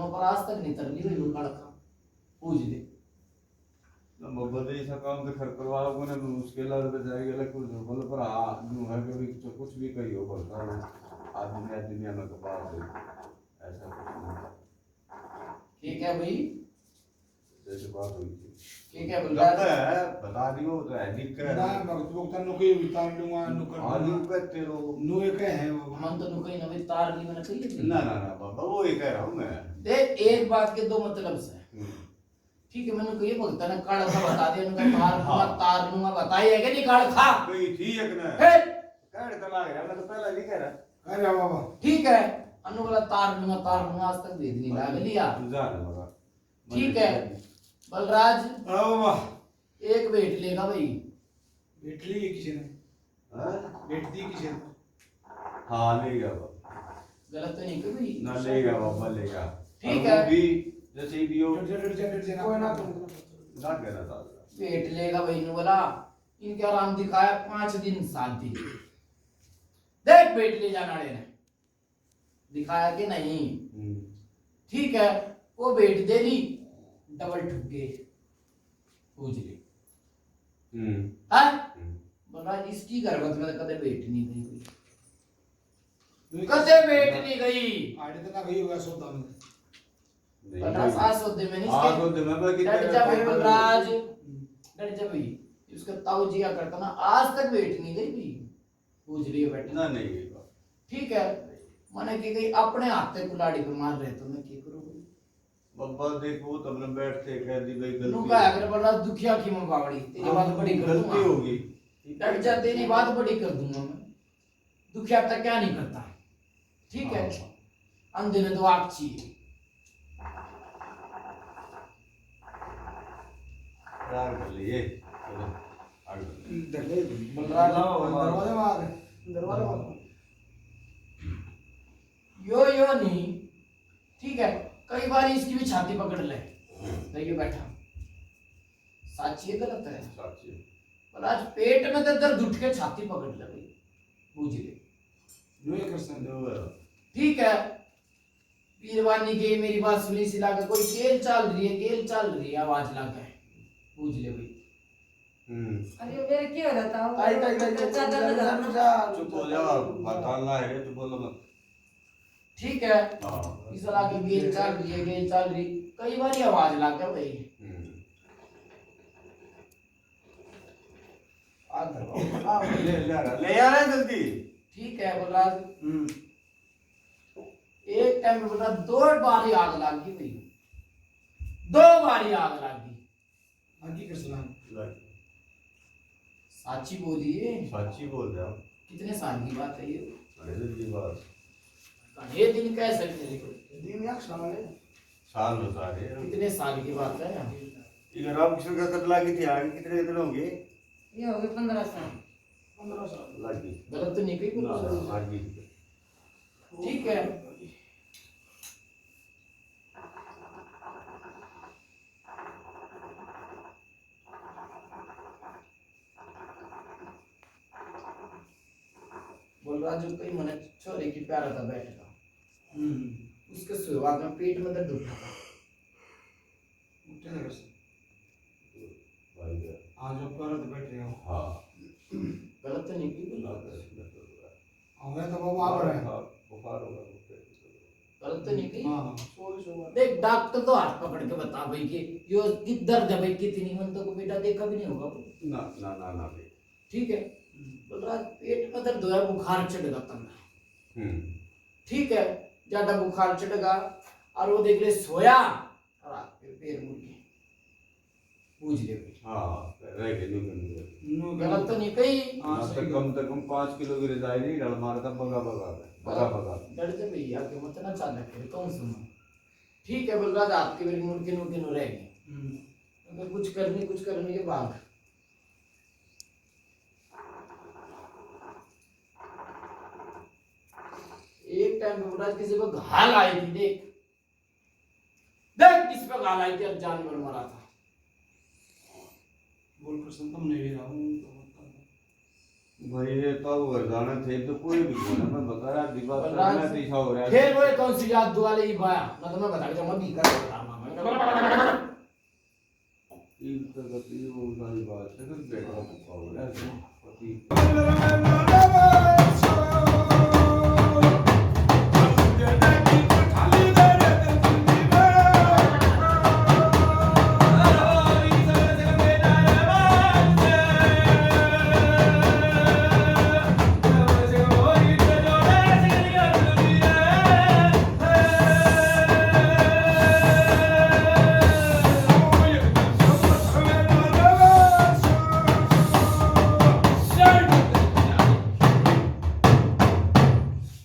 पर आज तक नहीं तरनी भाई वो काल खा पूछ दे बदे ऐसा काम तो खर करवाओ को ने मुश्किल है तो जाएगा कुछ बोल पर हां यूं है कि कुछ भी कहियो बोलता है आदमी दुनिया में कपाल है ऐसा कुछ नहीं ठीक है भाई जैसे बात हुई थी ठीक है बोल रहा है बता दियो तो है दिक्कत ना भक्त भक्तन नु के उतार लूंगा नु कर आलू पे तेरो नु एक है बाबा मन तो नुकई नवे तार नहीं मैंने कही ना ना ना बाबा वो ही कह रहा हूं मैं देख एक बात के दो मतलब से ठीक है मैंने कही भगता ने काल खा बता दिया उनका तार लूंगा बताई है कि नहीं काल खा कोई थी एक ना फिर कह तो लग रहा मैं तो पहले नहीं कह रहा अरे बाबा ठीक है अनु बोला तार लूंगा आज तक दे दी लाग लिया जान बाबा ठीक है बलराज हाँ बाबा एक वेट लेगा भाई बैठ ली किसी ने हां बैठ दी किसी ने हां ले गया बाबा गलत तो नहीं कभी ना लेगा बाबा लेगा ठीक और है। वो भी जैसे भी हो कोई ना तुम ना कहना था वेट लेगा भाई ने बोला इनके आराम दिखाया 5 दिन शांति देख वेट ले जाना ने दिखाया कि नहीं ठीक है वो वेट दे ली डबल ठुके पूछ ले हाँ बोला इसकी गर्भत में कदे वेट नहीं गई कोई कदे वेट नहीं गई आड़े तो ना गई होगा सौदा में पचास आस होते में नहीं आज होते में मैं कितने डट जा भाई बलराज डट जा भाई उसका ताऊ जिया करता ना आज तक वेट नहीं गई भी पूछ रही है बेटा ना नहीं गई बाबा ठीक है मैंने की गई अपने हाथ पे कुलाड़ी पे मार रहे तो मैं क्या करूं बाबा देखो तब न बैठते कह दी भाई नु गलती का अगर बड़ा दुखिया की मैं बावड़ी तेरी बात बड़ी कर गलती दूंगा होगी डट जा तेरी बात बड़ी कर दूंगा मैं दुखिया तक क्या नहीं करता ठीक है अंधे ने तो आग चाहिए यार कर लिए चलो आगे बलराज दरवाजे में आ गए दरवाजा बंद। यो नहीं ठीक है कई बार इसकी भी छाती पकड़ ले तो ये बैठा साची है गलत है साक्षी पर आज पेट में तो दर्द उठ के छाती पकड़ ले भाई पूछ ले नु एक कृष्ण ठीक है पीरवानी के मेरी बात सुनी सिला के कोई गेल चल रही है आवाज ला के पूछ ले भाई अरे मेरे क्या रहता हूँ आई चादर में जा चुप हो जा बताना है तो बोलो मत ठीक है हां इस तरह के गेल चल रही कई बार ये आवाज ला के भाई आ करवाओ ले आ रहा है जल्दी ठीक है बलराज एक टाइम में बोला 2 बारी आग लगी भाई 2 बारी आग लगी आगे कृष्ण साची बोलिए साक्षी बोल रहा कितने साल की बात है ये? अरे जी बात ये दिन कह सकते हैं दिन एक साल है साल हो सारे कितने साल की बात है? ये रामकृष्ण का कत्ल की थी आगे कितने दिन होंगे? ये हो गए 15 साल। 15 साल लगी गलत तो नहीं कही ना बोलो। लगी ठीक है। बोल रहा जो कई मन छोरे की प्यारा था बैठा उसके शुरुआत में पेट में दर्द उठा था। आज जो करत बैठ रहे हो हाँ गलत तो नहीं की बोलो। हमें तो बाबा आ रहे हैं बुखार होगा गलत तो नहीं की। हाँ देख डॉक्टर तो हाथ पकड़ के बता भाई कि यो कि दर्द है भाई कितनी मन तो को बेटा देखा भी नहीं होगा। ना ना ना ना भी ठीक है। बोल रहा पेट में दर्द हुआ बुखार चढ़ेगा तब। ठीक है। ज्यादा बुखार चढ़ेगा और वो देख ले सोया और आपके पैर मुड़ के पूछ ले भाई। हाँ रह गए न्यू गलत तो नहीं कही। कम से कम 5 किलो की रजाई नहीं डल मारता बगा बगा बगा बगा डर से भैया के मत ना चालक करे कौन सुनो। ठीक है। बोल रहा आपके मेरे मुड़ के नु रह गए अगर कुछ करने के बाद एक टाइम पे बोला किसी को घाल आई थी। देख किस पे घाल आई थी और जानवर मरा था। बोल प्रसन्न तुम नहीं रहा हूँ भाई ये तो घर जाना थे तो कोई भी बोला मैं बता रहा दिमाग बलराज, में दिशा हो रहा है फिर वो कौन सी याद दुआ ले पाया ना तो मैं बता के मैं भी कर रहा इन तक अपनी वो वाली बात है फिर बेटा भूखा हो रहा है पति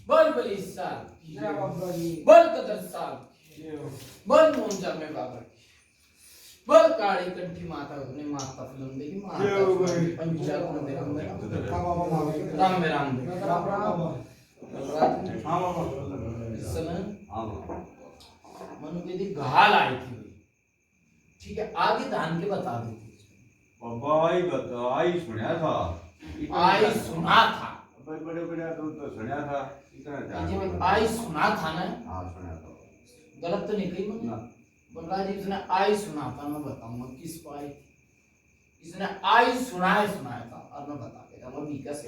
बोल बली साहब बोल कदर साहब बोल मोंजा में बाबा की बोल काली कंठी माता अपने माता फुलंदे की माता पंचायत में मेरा राम में राम दे हाँ बाबा इस समय हां मनु की घाल आई थी। ठीक है। आगे धान के बता देती बाबा आई बता आई सुना था आई सुना था। बड़े बड़े बड़े तो सुना था इतना जी जान मैं आई सुना था ना। हां सुना था गलत तो नहीं कही मैंने। ना बलराज जी इसने आई सुना था मैं बताऊंगा किस को आई थी। इसने आई सुनाया था और मैं बता के जाऊंगा भी कैसे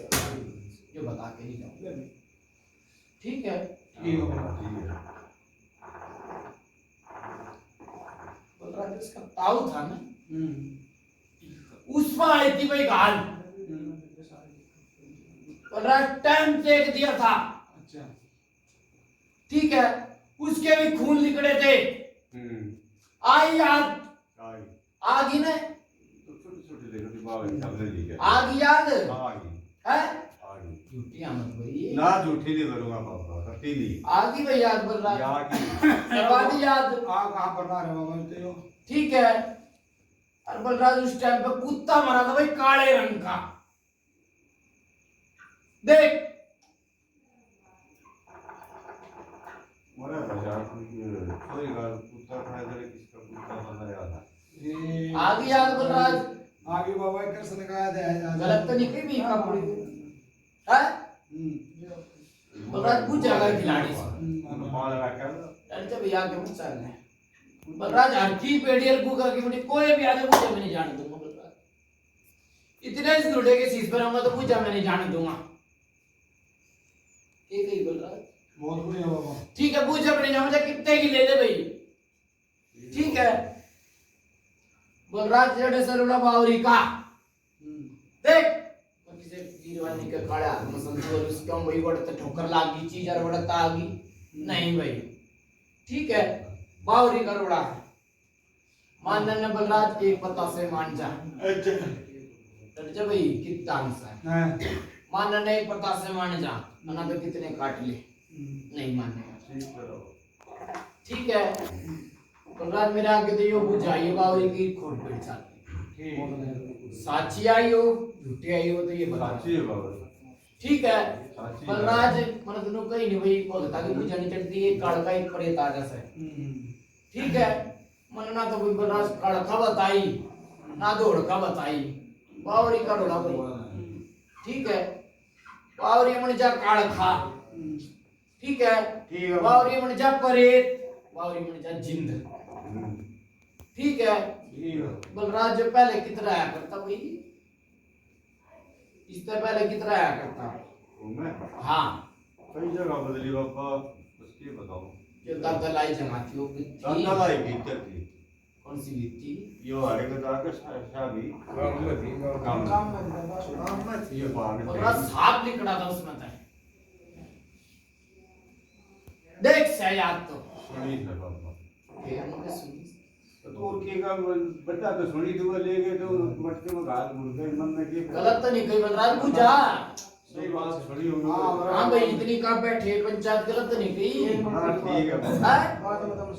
जो बता के ही जाऊंगा। ठीक है। ठीक है बलराज जी इसका ताऊ था ना उसमें आई थी भाई गाल। बलराज टाइम चेक दिया था। अच्छा ठीक है। उसके भी खून निकले थे। आई याद आई आगी ने तो छोटे छोटे देखो दिमाग में सब ले लिया आगी याद आगी है आगी झूठी आमद भाई ना झूठी नहीं करूंगा पापा करती नहीं आगी भाई याद बोल रहा है। आगी सर्वादी याद। आप कहाँ पर रहा है बाबा तेरे ठीक है। और बलराज उस टाइम पे कुत्ता मरा था भाई काले रंग का। देख मरा बाजार कोई गाल कुत्ता खाए जरे किसका कुत्ता बंदा याद है आगे याद बलराज आगे बाबा कृष्ण का दे गलत तो नहीं कही भी कपड़े है। बलराज पूछ जाएगा खिलाड़ी से बाल रखा लड़के भैया के मुझ चलने बलराज हरकी पेड़ियर गुगा की मुझे कोई भी आगे मुझे मैं नहीं जाने दूंगा। बलराज इतने इस घोड़े के शीश पर आऊंगा तो पूछा मैं नहीं जाने दूंगा। ठीक है बलराज बहुत बढ़िया बाबा ठीक है पूछ अपने जाऊंगा कितने की ले ले भाई। ठीक है। बलराज जड़े सरुला बावरी का देख किसी वीरवानी के खड़ा में संतोष उसका वही बड़े ठोकर लागी चीज और बड़ा तागी नहीं भाई। ठीक है। बावरी का रोड़ा है मानने ने बलराज एक पता से मान जा। अच्छा डर जा भाई कितना आंसर है मानना नहीं पता से मान जा, मना तो कितने काट ले, नहीं मानेगा। ठीक है, बलराज मेरा आगे तो यो बुझाइए बाबू की खोट पड़ जाती, साची आई हो झूठी आई हो तो ये बता। ठीक है बलराज, मन दोनों कहीं नहीं भाई भगता की पूजा नहीं चढ़ती है, काल का एक प्रेत आ जैसे। ठीक है, मन ना तो कोई बलराज काल का बताई ना दौड़ का बताई, बावरी का डोला भाई। ठीक है, बावरी मन जा काल खा। ठीक है, बावरी मन जा प्रेत, बावरी मन जा जिंद। ठीक है, बलराज जो पहले कितना आया करता भाई, इससे पहले कितना आया करता। हाँ कई जगह बदली बाबा, उसकी बताओ। जो दादलाई जमाती हो दादलाई भीतर थी, कौन सी बीती? यो आड़े का जाकर शादी काम में थी, ये बाहर और रात सांप निकला था उसमें था। देख सयाद तो सुनी था बाबा, ये हमने सुनी। तो के का बच्चा तो सुनी थी, वो ले गए तो मटके में घास मुड़ गए, मन में के गलत तो नहीं कही बलराज, पूजा सही बात सुनी होगी। हाँ भाई इतनी का बैठे पंचायत गलत तो नहीं कही। हाँ ठीक है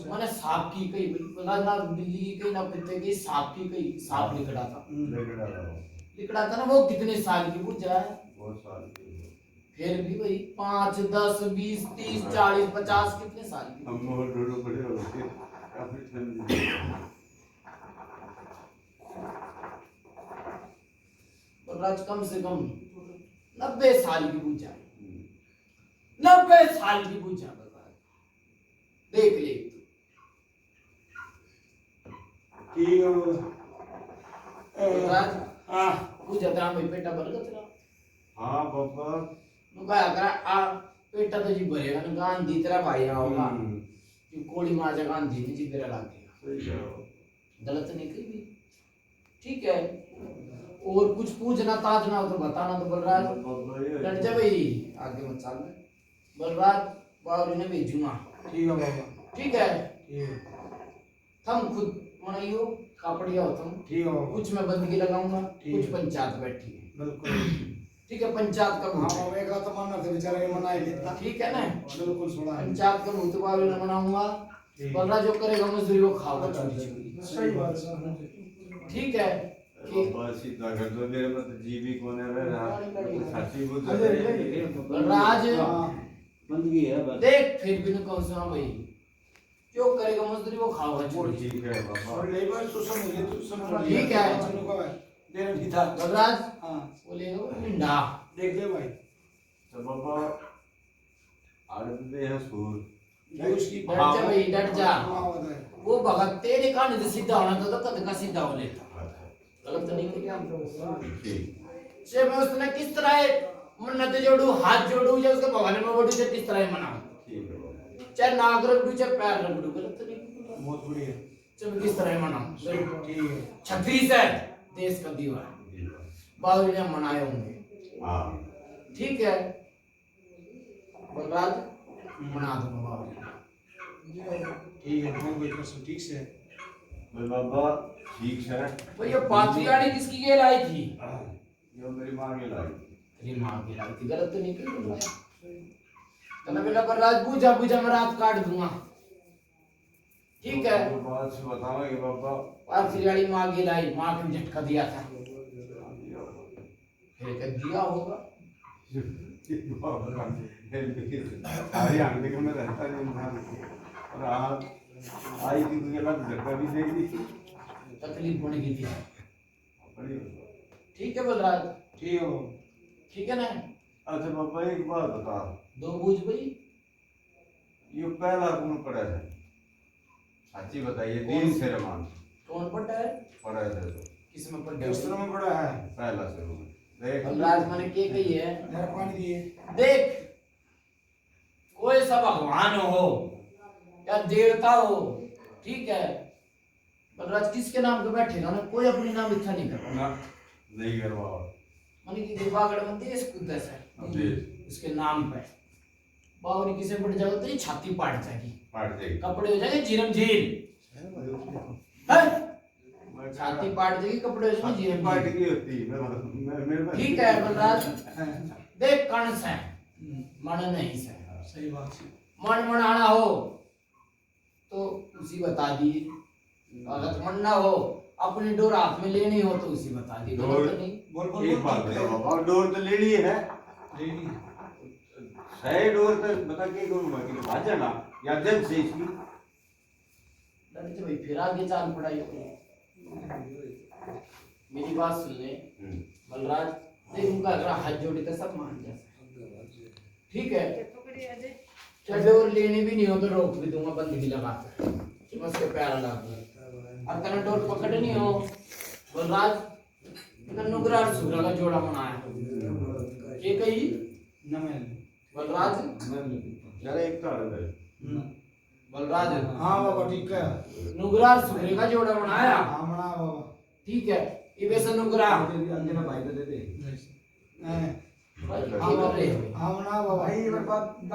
मैंने सांप की कही बलराज, ना बिल्ली की कही ना कुत्ते की, सांप की कही। सांप लिकड़ा था, लिकड़ा था ना, वो कितने साल की पूजा है? बहुत साल की। फिर भी भाई 5, 10, 20, 30, 40, 50 कितने साल की? हम और डोडो बड़े हो गए, काफी ठंडी। बलराज कम से कम 90 साल की पूजा, 90 साल की पूजा बलराज, देख ले ठीक है बलराज। पूजा तेरा भाई पेटा भर गया तेरा। हाँ बाबा, नुका करा आ पेटा तो जी भरेगा ना, गांधी तेरा भाई आओगा कि कोड़ी मार जा, गांधी ने जी तेरा लागेगा। सही है। गलत नहीं कही भी। ठीक है, और कुछ पूछना ताजना हो तो बताना। तो बलराज डर जा भाई, आगे मत चल। बलराज बावरी ने भेजूंगा। ठीक है बाबा। ठीक है, ठीक है तुम खुद मनाइयो कापड़िया हो तुम। ठीक है बाबा। कुछ मैं बंदगी लगाऊंगा, ठीक कुछ है। पंचायत बैठी है। बिल्कुल ठीक है, पंचायत का हाँ भूत है। बाबा, एक तो मानना था बेचारा ये मना ही लेता। ठीक है ना, बिल्कुल सुना है। पंचायत का भूत बावरी ने मनाऊंगा। ठीक। बलराज जो करेगा मजदूरी वो खाओगा चोरी चोरी। सही बात है। ठीक है कि बाबा सीधा कर दो, मेरे में तो जीवी कौन है रहा, सच्ची बुद्ध है। बलराज बंदगी है बस। देख फिर भी न कहूँ सुना भाई, जो करेगा मजदूरी वो खाओगा चोरी। ठीक है बाबा। और लेबर तो समझ ले, तू समझ ले। ठीक है। चलो का भाई देर नहीं था। बलराज हाँ बोलेगा वो मिंडा। देख ले भाई, तो बाबा आड़े दे है सूर, भाई उसकी डर जा भाई, डर जा। हाँ बताए। वो भगत तेरे कहानी से सीधा होना था तो कद का सीधा हो लेता। गलत तो नहीं किया। ठीक। से मैं उसने किस तरह मन्नत जोड़ू, हाथ जोड़ू या उसके भगवान में बोलूं, चाहे किस तरह मनाऊं, ठीक है बाबा। चाहे नाक रगड़ू चाहे पैर रगड़ू, गलत तो नहीं किया। बहुत बढ़िया। चाहे मैं किस तरह मनाऊं। ठीक है। 36 है देश का दीवार, बाबू ने मनाए होंगे। हाँ ठीक है बलराज, मना दूंगा बाबू। ठीक है, बहुत बढ़िया सब ठीक से है। तो बाबा ठीक है। भाई ये पांचवी गाड़ी किसकी ये लाई थी? ये मेरी माँ की लाई। तेरी माँ की लाई थी, गलत तो नहीं की। तो मेरा बलराज पूजा पूजा मैं रात काट दूंगा। ठीक है, तो बात से बताओगे बाबा। पांचवी गाड़ी माँ की लाई, माँ को झटका दिया था, फिर कर दिया होगा। सारी आंटी को मैं रहता नहीं इंसान, और आज आई थी तुझे लग झटका भी देख ली। तकलीफ होने की थी। बड़ी। ठीक है बलराज, ठीक है बाबा। ठीक है ना। अच्छा बाबा एक बात बता, दो बूझ भाई, ये पहला गुण पड़ा है, सच्ची बताइए, दिन से रमान कौन पढ़ता है? पड़ा है तो किसमें पढ़ किस तरह में बड़ा है? पहला से गुण देख। बलराज मैंने क्या कही है? मेरा पानी दिए। देख, कोई सा भगवान हो या देवता हो, ठीक है, बलराज किसके नाम पे बैठेगा ना, कोई अपनी नाम इच्छा नहीं करता। ना नहीं करवाओ। मानी कि दिवागढ़ में देश कुदस है उसके नाम पे, बावरी किसे पड़ जाएगा तो ये छाती पाट जाएगी, पाट जाएगी। कपड़े हो जाएंगे झीरम झीर, छाती पाट जाएगी, कपड़े हो जाएंगे झीरम पाट झीर। की होती है, ठीक है बलराज, देख कण से मन नहीं से सही बात है। मन मनाना हो तो उसी बता दी, अगर मन ना हो अपनी डोर हाथ में लेनी हो तो उसी बता दी। डोर- तो नहीं बोल बोल एक बात बताओ बाबा, डोर तो लेनी है, लेनी सही डोर तो बता के करूंगा कि भाजा ना या जब से इसकी डर से भाई फिर आगे चाल पड़ाई हो। मेरी बात सुन ले बलराज, देख उनका अगर हाथ जोड़े तो सब मान जा, ठीक है? चाहे डोर लेनी भी नहीं हो तो रोक भी दूंगा बंदगी लगा कर, कि मैं उसके पैर लगा दूंगा। और तेरा डोर पकड़नी हो बलराज, तो नुकरार सुगरा का जोड़ा बनाया ये कही नमन बलराज, जरा एक तो अलग है बलराज हाँ बाबा ठीक है। नुकरार सुगरे का जोड़ा बनाया, हाँ बना बाबा। ठीक है? ये वैसे नुकरा अंजना भाई को दे दे। ये कर रहे हो हाँ बना बाबा। भाई ये बात पी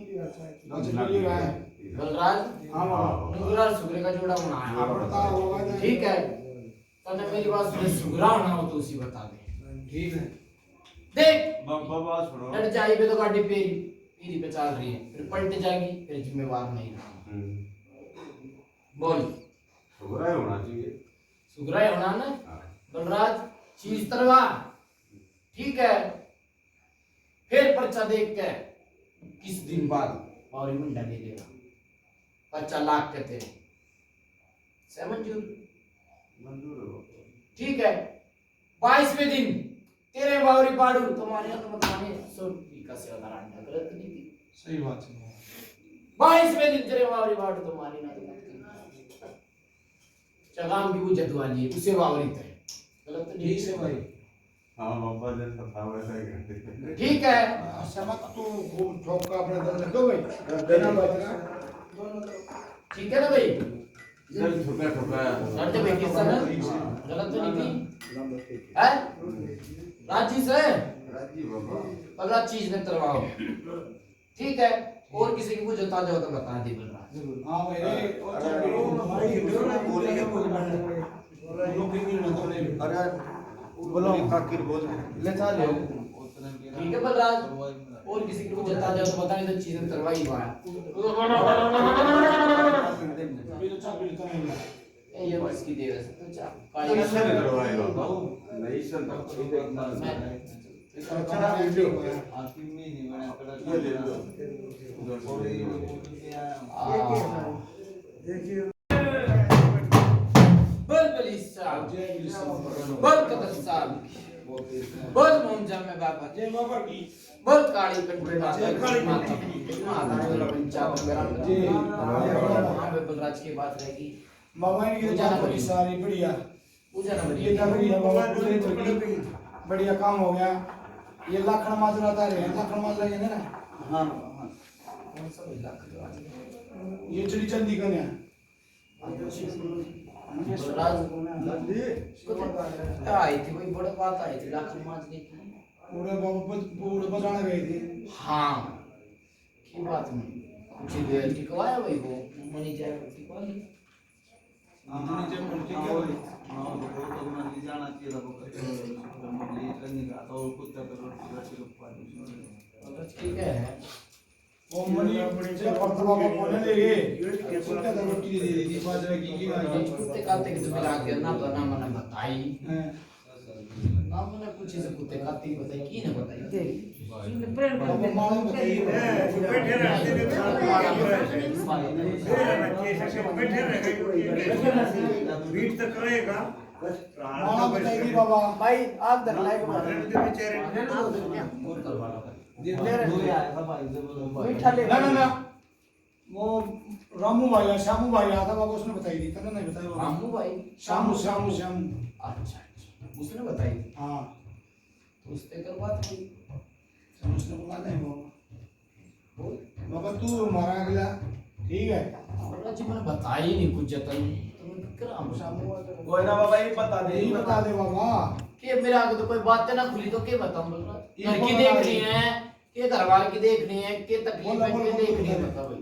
लिया अच्छा है। अच्छा चलिए भाई। बलराज हाँ बाबा। नुकरार सुगरे का जोड़ा बनाया, हाँ बताओ बाबा। ठीक है? तने मेरी बात सुन, सुगरा होना हो तो उसी बता दे, ठीक है। देख बाबा सुनो लड़ जाई पे तो गाड़ी पेरी पीरी पे चल रही है, फिर पलट जाएगी, फिर जिम्मेवार नहीं। बोल सुगरा होना चाहिए, सुगरा होना ना बलराज, चीज तरवा, ठीक है? फिर पर्चा देख के किस दिन बाद और मुंडा ले लेगा, पर्चा लाख के तेरे से मंजूर, मंजूर हो ठीक है? 22वें दिन तेरे बावरी पाड़ू तुम्हारे अनुमत माने सोटी का सेवा अंडा गलत नहीं थी। सही बात है। 22वें दिन तेरे बावरी पाड़ू तुम्हारी ना चगाम की वो जदवाली उसे बावरी थे, गलत नहीं। ठीक है भाई। हाँ बाबा जैसा था वैसा ही करते ठीक है? समझ तू खूब ठोक का अपने दम रखो भाई। देना बचना। ठीक है ना भाई? जब ठुका ठुका लड़ते भाई किस तरह गलत तो नहीं थी है? राजी से राजी बाबा अगला चीज में तरवाओ, ठीक है? और किसी की कुछ बता जाओ तो बता दे बलराज। हाँ भाई भाई बोले के बोल रहे लोग भी ना तो ले। अरे बोलो काकिर बोल ले था ले। ठीक है बलराज? और किसी की कुछ बता जाओ तो बता, नहीं तो चीजें तरवाई हुआ है। ये इसकी देव है तो चा नहीं सर करवाए बाबा नहीं सर अच्छा वीडियो है। ये ले लो बोल बलिसा, बोल कदसा, बोल मोमजा में बाबा, जय बाबा की। बोल काली कंठे माता माता माता पंचायत वगैरह जी। वहां पे बलराज की बात रहेगी। बाबा की जान बड़ी सारी बढ़िया। पूजा ना ये बढ़िया, बढ़िया बाबा पूरे बढ़िया बढ़िया काम हो गया। ये लाखन माजरा था रे, लाखन माजरा ये ना। हाँ कौन सा बिल्ला कर ये चली चंदी कन्या। बलराज आई थी कोई बड़ी बात आई थी लाखन माजरे की। पूरे बाबा पूरे बजाने गए थे। हाँ की बात नहीं, कुछ देर टिकवाया भाई वो मनी जाए टिकवा ली। ठीक है वो मनी से पड़ता बाबा बोले ले गए। कुत्ते का रोटी दे दी थी बाजरे की कुत्ते काते की तो मिला के ना तो ना मैंने बताई हैं। ना मैंने कुछ से कुत्ते काते की बताई की ना बताई बाबा मालूम बताइए। बैठे रहते थे बीट तक रहेगा मालूम बताइए बाबा। भाई आप दर लाइक मीठा ले ना ना ना वो रामू भाई या श्यामू भाई आया था बाबा, उसने बताई थी। तने नहीं बताया बाबा। रामू भाई श्यामू श्यामू श्यामू। अच्छा उसने बताई हाँ तो उससे कर बात हुई। उसने बोला नहीं बाबा। बाबा तू हमारा अगला ठीक है। बोला जी मैंने बताई नहीं कुछ जतन राम श्यामू कोई ना बाबा ये बता दे यही बता दे बाबा। के मेरे आगे तो कोई बातें ना खुली तो के बताऊं बोल रहा ये घर की बोला देखनी भाई। है के घरवाल की देखनी है के तकलीफ बोला, है के बोला, देखनी है बोला। बता भाई।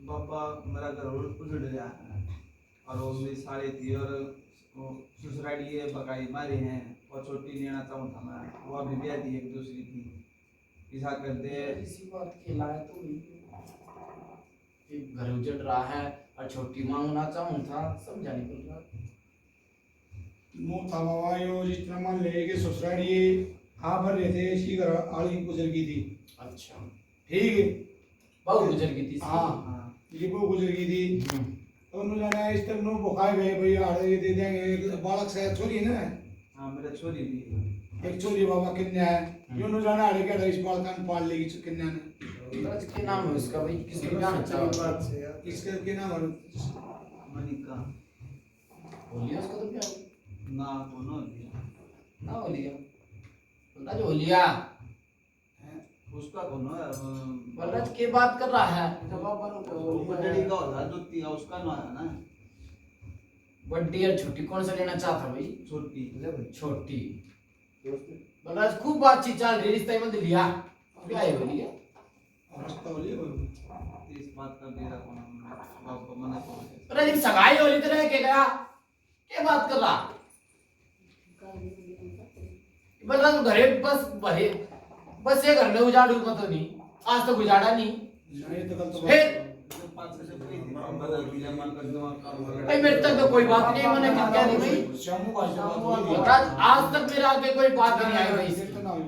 पापा मेरा घर उजड़ गया और वो मेरी साड़ी थी और वो ससुराली ये बगाई मारे हैं और छोटी लेना चाहूँ था मैं, वो अभी ब्याह दी एक दूसरी थी किसा करते हैं इसी बात के लाए तो एक घर उजड़ रहा है और छोटी मांगना चाहूँ था, समझा नहीं पड़ रहा। मुंह था बाबा यो जितना मान ले के ससुराली हाँ भर रहे थे इसी घर आली गुजर गई थी। अच्छा ठीक है बहुत गुजर गई थी। हाँ ये वो गुजर गई थी तो उन्होंने जाना इस तरह नो बुखाए गए भाई आड़े दे देंगे बालक शायद छोरी है ना। हाँ मेरा छोरी भी एक छोरी बाबा किन्या है यो नो जाना आड़े क्या इस बालकान पाल लेगी किन्या ने। के नाम है उसका भाई, किसको जाना चाहो? बात से यार इसके के नाम है मनिका होलिया उसका तो क्या ना कोनो ना होलिया बलराज होलिया उसका कोनो है बलराज के बात कर रहा है जब बाबा वो बड़ी का होता है जुत्ती है उसका ना है ना। बड्डी और छोटी कौन सा लेना चाहता भाई? छोटी छोटी। बलराज खूब बातचीत चल रही, रिश्ता में लिया क्या है बोलिए रास्ता बोलिए इस बात का मेरा कोनो बाप को मना कर बलराज जब सगाई हो रही तो रह के गया क्या बात कर रहा? बलराज घरे बस ये घर में उजाड़ू मत तो नहीं, आज तक उजाड़ा नहीं। नहीं तो कल तो फिर भाई मेरे तक तो कोई बात नहीं, मैंने क्या कह दी भाई शामू भाई बलराज आज तक मेरे आगे कोई बात नहीं आई भाई इसकी। ना हुई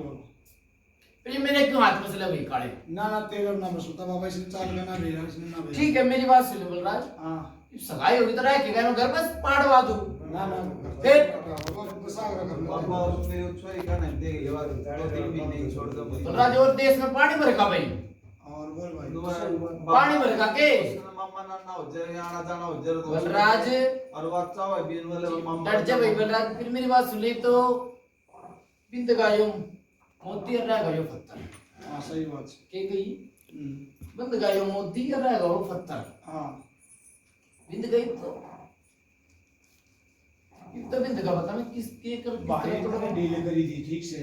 फिर ये मेरे क्यों हाथ में से लगे काले? ना तेरा नाम सुनता बाबा इसने चाल का नाम भेजा इसने ना भेजा। ठीक है मेरी बात सुन लो बलराज, हाँ सगाई होगी तो रह के गए मैं घर बस पाड़वा दूं। ना फिर सागरा करना पापा उसने छोरी का नाम दे गया दो तीन भी नहीं छोड़ दो बलराज और देश में पानी भरका भाई, और बोल भाई पानी भरका के मामा ना हो जाए आना जाना हो जाए तो बलराज और बच्चा है बीन वाले मामा डट जा भाई बलराज। फिर मेरी बात सुन ले तो बिंद गायो मोती और रह गयो पत्थर। हाँ सही बात के गई है। बंद गायो मोती और रह गयो पत्थर। हाँ बिंद गई तो बिंद का बता मैं किसके कर भाई इतने डील करी थी ठीक से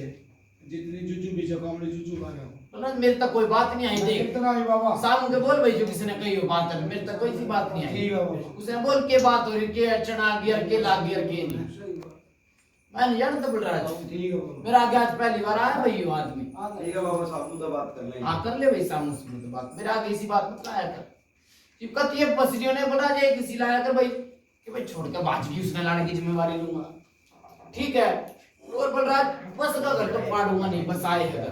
जितनी जुजू भी जगह हमने जुजू खा गया। बलराज मेरे तक कोई बात नहीं आई देख कितना है बाबा सामू के बोल भाई जो किसी ने कही हो बात है मेरे तक कोई सी बात नहीं आई। ठीक है बाबा उसने बोल के बात हो रही के चना गियर के लाग गियर के नहीं मैं नहीं जानता बलराज। ठीक है बाबा मेरा आगे आज पहली बार आया भाई ये आदमी। ठीक है बाबा साहब तो बात कर लेंगे हाँ कर ले भाई सामने सुनो तो बात मेरे आगे इसी बात मत लाया कर। चिपकत ये पसरियों ने बोला जे किसी लाया कर भाई कि भाई छोड़ के बाज की उसने लाने की जिम्मेवारी लूंगा ठीक है। और बलराज बस का घर तो पाड़ूंगा नहीं बस आए है घर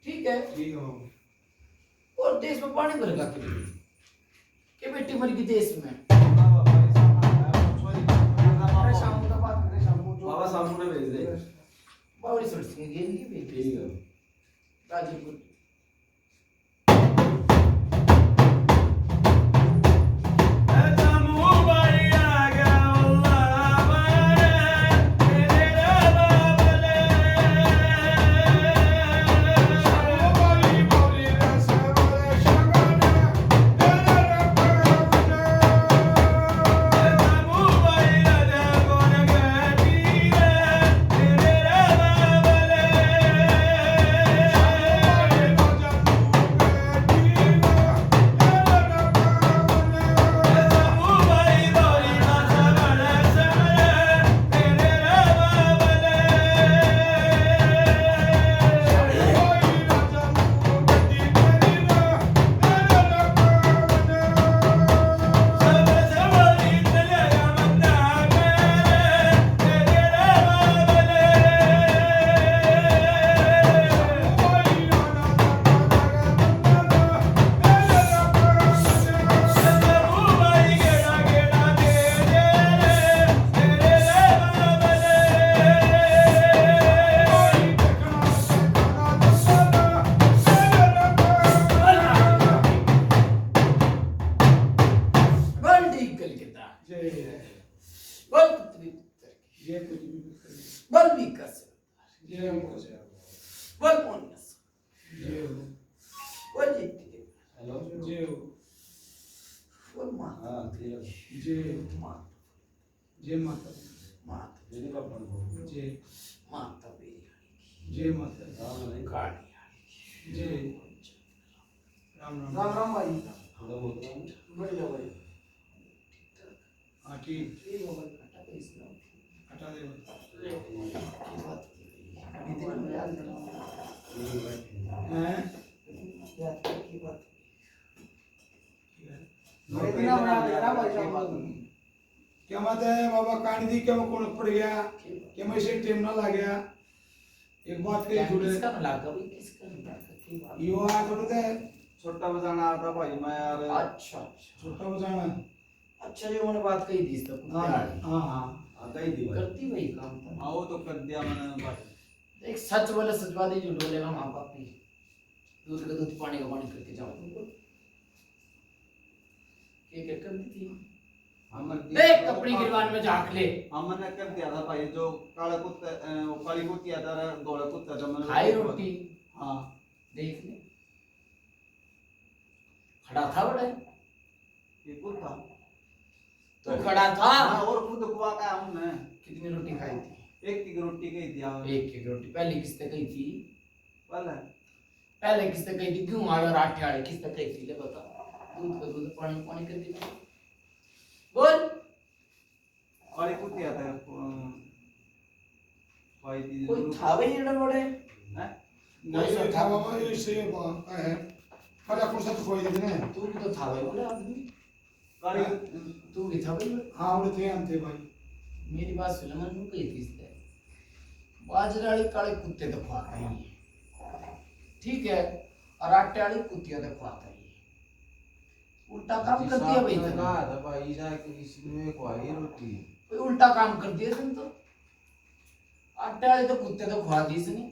ठीक है। ठीक है बाबा और देश में पानी भर के बेटी मर गई देश में। बाबा सामने भेज दे बावरी सड़ से गेंद की बेटी ठीक है गाजीपुर बल विकास बल मोनियस बल जितने हेलो बल माँ हां ठीक है माँ जय माता माता जेडी का फोन जय माता बेरी जय माता राम नहीं गाड़ी जय राम राम राम राम भाई थोड़ा बहुत बढ़िया भाई हाँ ठीक ठीक हो भाई हटा दे बात इतने में याद करना हैं? इतना बना दे रहा भाई साहब क्या बात है बाबा कहानी दी क्या कौन पड़ गया क्या मैं इसे टेम ना लग गया एक बात कही थोड़े किसका मिलाका भाई किसका मिलाका की बात यो आ थोड़े थे छोटा बजाना आता भाई मैं यार अच्छा अच्छा छोटा बजाना अच्छा जो मैंने बात कही थी इसका हाँ कुत्ते हाँ हाँ आता ही थी भाई करती भाई काम तो हाँ वो तो कर दिया मैंने भाई एक सच बोले सचवादी झूठ बोलेगा माँ बाप भी दूध का दूध पानी का पानी करके जाओ तुमको क्या करती थी देख अपनी गिरवान में झांक ले हमने कर दिया था भाई जो काला कुत्ता वो काली कुत्ती आता था धोला कुत्ता था मैंने खाई रोटी हाँ देख ले खड़ा था बड़े ये कुत्ता तो खड़ा था हाँ और खुद कुआ का हमने कितनी रोटी खाई थी एक की रोटी गई थी हाँ एक रोटी पहली किसने कही थी पहले किसने कही थी क्यों आगे आटे आड़े किसने कही थी ले बता दूध का दूध पानी पानी कर दी बोल काली कुत्ती आता है भाई थी कोई था भाई इधर बड़े नहीं ये था बाबा ये सही बात है खड़ा कुर्सा तो कोई नहीं है तू भी तो था भाई बोले आदमी काली तू भी था भाई हाँ वो थे हम थे भाई मेरी बात सुन मैं नु कही थी इससे बाजरे वाले काले कुत्ते तो खाता ही है ठीक है और आटे वाली कुत्तियां तो खाता ही है उल्टा काम कर दिया भाई तूने था भाई जाके किसी ने खुआई रोटी कोई उल्टा काम कर दिया तुम तो आटे वाले तो कुत्ते तो खा दी इसने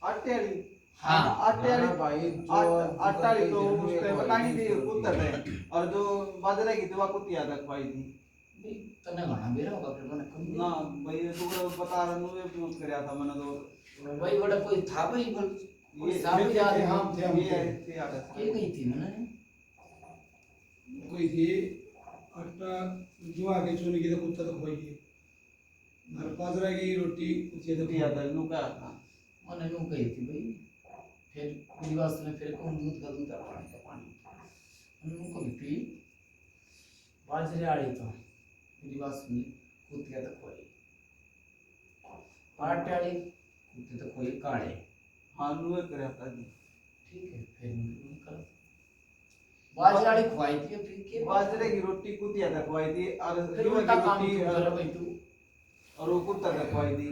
आटे वाली हाँ आटे वाली भाई आटा वाली तो उसके पता नहीं थी कुत्ता थे और जो बाजरे की दवा कुत्ती आता खुआई थी भाई तने गाना मेरा होगा फिर मैंने कम ना भाई तो बता रहा हूँ ये पूछ कर था मैंने तो भाई बड़ा कोई था भाई बोल कोई ये साहब थे, याद हम थे, हम ये थे। थे आता था ये गई थी मैंने कोई थी आटा जुआ के चुन की तो कुत्ता तो कोई की और बाजरा की रोटी कुत्ते तो कुत्ती आता नु का था मैंने नु कही थी भाई फिर मेरी बात सुने फिर कौन दूध का दूध और पानी का पानी उनको भी पी बाजरे आड़ी तो मेरी बात सुनी कुत्ते तो कोई आटे आड़ी कुत्ते तो कोई काले हाँ नु कर था जी ठीक है फिर निकल बाजरे आड़ी खुआई थी फिर के बाजरे की रोटी कुत्ती आता खुआई थी और फिर जुआ उल्टा की काम रोटी क्यों कर रहा भाई तू और वो कुत्ता था खुआई थी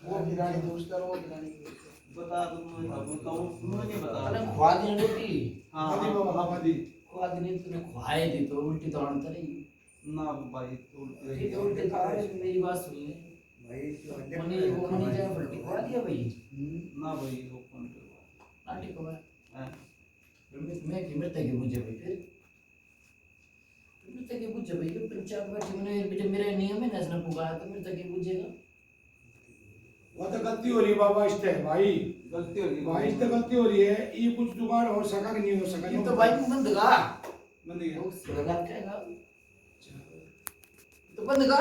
वो गिरानी दोस्त है वो गिरानी बता दूं मैं बताऊं मुझे नहीं बता तूने खुआ दी रोटी हाँ हाँ हाँ बाबा हाँ दी खुआ दी नहीं तूने खुआए थी तो उल्टी तो आंता नहीं ना भाई तो ठीक है उल्टी खा रहे मेरी बात सुन ले भाई तो अंडे मनी वो मनी जाए उल्टी खुआ दिया भाई ना भाई वो कौन आंटी को मैं है मैं कि मरते के बुझे भाई फिर मरते के बुझे भाई फिर पंचायत बैठी मैंने जब मेरा नियम है नजर पुकारा तो मरते के बुझेगा वो तो गलती हो रही है बाबा इससे भाई गलती हो गई भाई इससे गलती हो रही है ये कुछ जुगाड़ हो सका कि नहीं हो सका ये तो भाई बंद का बंद गया लोग लगा कहेगा तो बंद का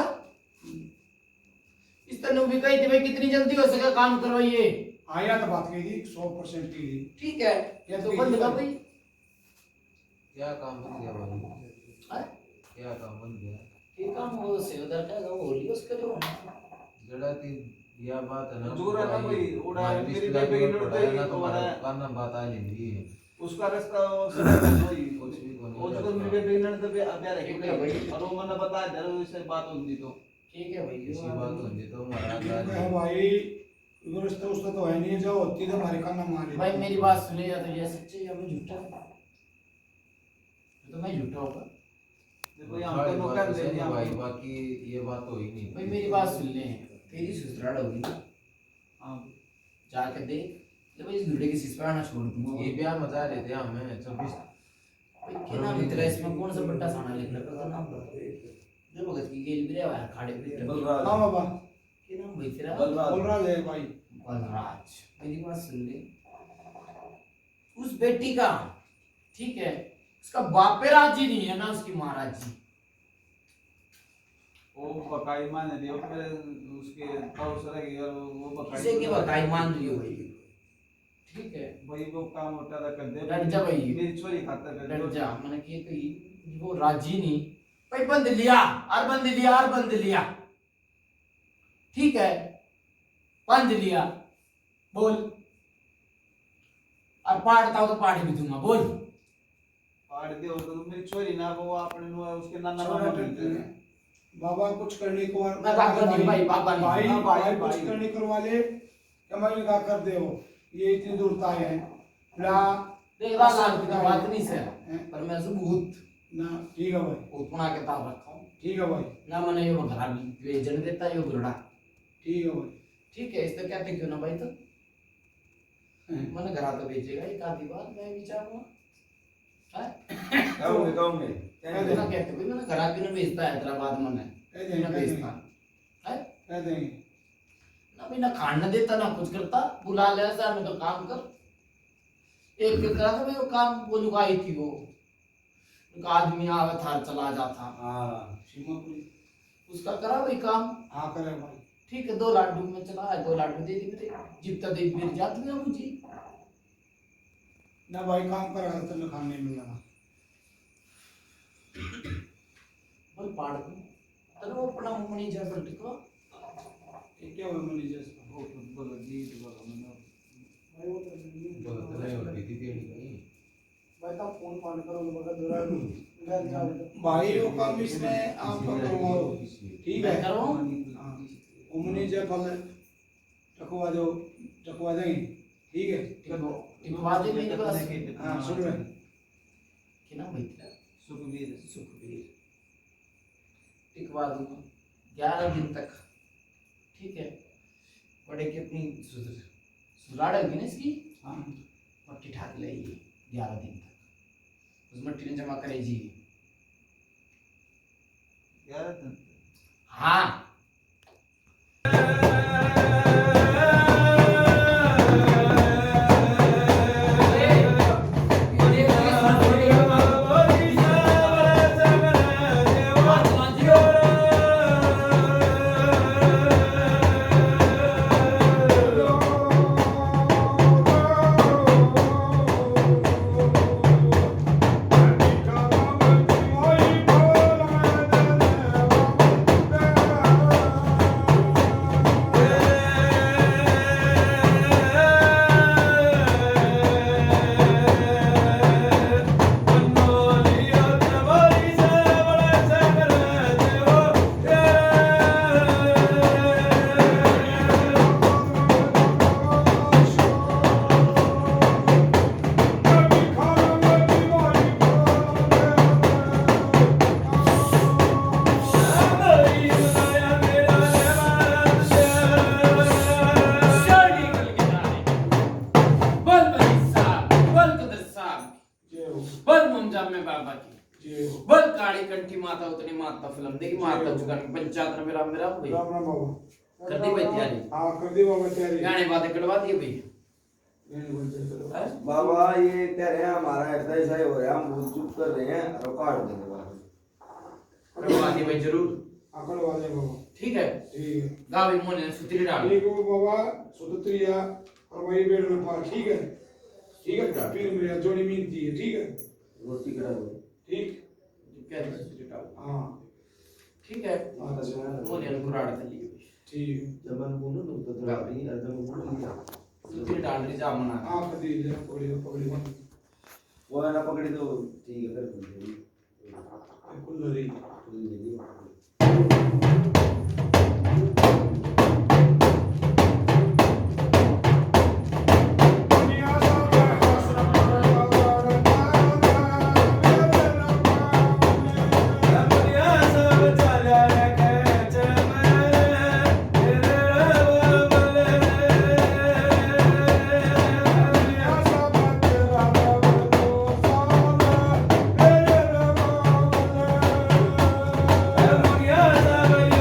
इस तरह भी कही थी भाई कितनी जल्दी हो सके काम करवाइए आया तो बात कही थी 100% की थी ठीक है ये तो बंद का भाई क्या काम बन गया भाई हाँ? क्या काम बन गया ये काम वो सेवदार का वो होली उसका जो जड़ा की यह बात है ना जोर है ना भाई उड़ा मेरी बेबी बेबी की लड़ते ही ना तो तुम्हारा वाला करना बात आ लेंगी उसका रास्ता वही कुछ भी को वो नहीं तो मेरी बेबी लड़ते पे अबे रखे ठीक है भाई। और वो मैंने बताया जरूर इससे बात होगी तो ठीक है भाई किसी बात होगी तो हमारा है भाई गुरुस्ता उसका तो है नहीं जो होती तो हमारे का ना मारे भाई मेरी बात सुनिए या तो ये सच्चे या मैं झूठा तो मैं झूठा होगा देखो यहाँ पे नौकर दे दिया भाई बाकी ये बात तो ही नहीं भाई मेरी बात सुन ले तेरी ससुराल होगी ना हाँ जाकर देख जब इस दूल्हे की सिसपाना छोड़ दूंगा ये ब्याह मजा रहे थे हमें 24 भाई क्या नाम है तेरा इसमें कौन सा बट्टा साना लिख रखा था नाम जो भगत की गेल भी रहा खाड़े पे बलराज हाँ बाबा क्या नाम भाई तेरा बलराज बोल रहा है भाई बलराज मेरी बात सुन ले उस बेटी का ठीक है उसका बापे राजी नहीं है ना उसकी माँ राजी वो बकाई माने दियो फिर उसके ताऊ सर की यार वो बकाई किसे की बकाई मान लियो भाई ठीक है भाई वो काम होता था कर दे डर जा भाई मेरी छोरी खाता कर डर जा मैंने कि कही वो राजी नहीं भाई बंद लिया और बंद लिया और बंद लिया ठीक है, पंज लिया, बोल। और पाड़ता हो तो पाड़ भी दूंगा, बोल। पाड़ दे हो तो मेरी छोरी ना वो अपने उसके नाना छोरा मामा करते हैं। बाबा कुछ करने को मैं बाबा नहीं भाई, बाबा नहीं। भाई हाँ, भाई भाई। कुछ करने करवा ले, कमाई लगा कर दे हो, ये इतनी दूरता है ना। देख रहा की तो बात नहीं से, पर मैं सबूत ना ठीक है भाई, उतना के ताब रखा हूँ। ठीक है भाई, ना मैंने ये घरा बेचने देता, ये गुरड़ा। ठीक है भाई। ठीक है, इससे क्या क्यों ना भाई, तो मैंने घरा तो बेचेगा, एक आधी बात मैं विचारूंगा। कहूंगे ना कहते भाई मैंने घरा क्यों ना बेचता हैदराबाद में, कह क्यों ना देंगे बेचता है कह देंगे। ना भाई, ना खाना देता ना कुछ करता, बुला ले ऐसा मैं तो काम कर। एक दिन करा था भाई वो काम, वो लुगाई थी वो, उनका आदमी आवे था चला जाता, हाँ सीमापुरी, उसका करा भाई काम। हाँ करे भाई। ठीक है, 2 लाडू में चला है, 2 लाडू दे दी मेरे, जितना दे मेरी जात में मुझे ना भाई काम करा तो न खाने मिलना। बोल पाड़ दूं तेरे वो अपना मुंह जैसा टिको। ये क्या हुआ मैनेजर? वो बोलो जी तो बोलो मैंने भाई वो तो नहीं बोलते नहीं होती थी तेरी कहीं। भाई का फोन पान करो मगर दूरा घर जाओ भाई, वो काम इसमें आप करवाओ, ठीक है? मैं करवाऊं? हाँ, वो मैनेजर कल चकवा देंगे, ठीक है? टिकवा दे मेरे पास। हाँ सुन रहे कि ना भाई तेरा सुखबीर टिकवा दूंगा 11 दिन तक, ठीक है? बड़े की अपनी सुराड़ होगी ना इसकी, हाँ मट्टी ठाक लेगी 11 दिन तक, उस मट्टी ने जमा करेगी। 11 दिन हाँ बल काली कंठी माता उतनी माता फिल्म देखी, माता जुगाड़ पंचायत में मेरा मेरा भाई राम राम बाबा। कर दी भाई तैयारी, हाँ कर दी बाबा तैयारी। गाने बातें कटवा दिए भाई। बाबा ये कह रहे हैं हमारा ऐसा ऐसा ही हो रहा है, हम बहुत चुप कर रहे हैं और काट देंगे बाबा। कटवा दी भाई जरूर, आकड़ वाले बाबा, ठीक है? ठीक है गावी मोने सुतरी डाल, ठीक है बाबा, सुतरिया और वही बेड में पा, ठीक है? ठीक है, फिर मेरा जोड़ी मिलती है, ठीक है? रोटी करा दो। ठीक कह दे सुतरी डाल, हाँ ठीक है? मोने कुराड़ कर लिए भाई, ठीक है। जब मैं बोलूं तो नहीं अगर मैं बोलूं लिया सुतरी डाल रही जा मना। हाँ कर दी पकड़ी पकड़ी वो है ना पकड़ी तो ठीक है फिर खुल रही। Yeah.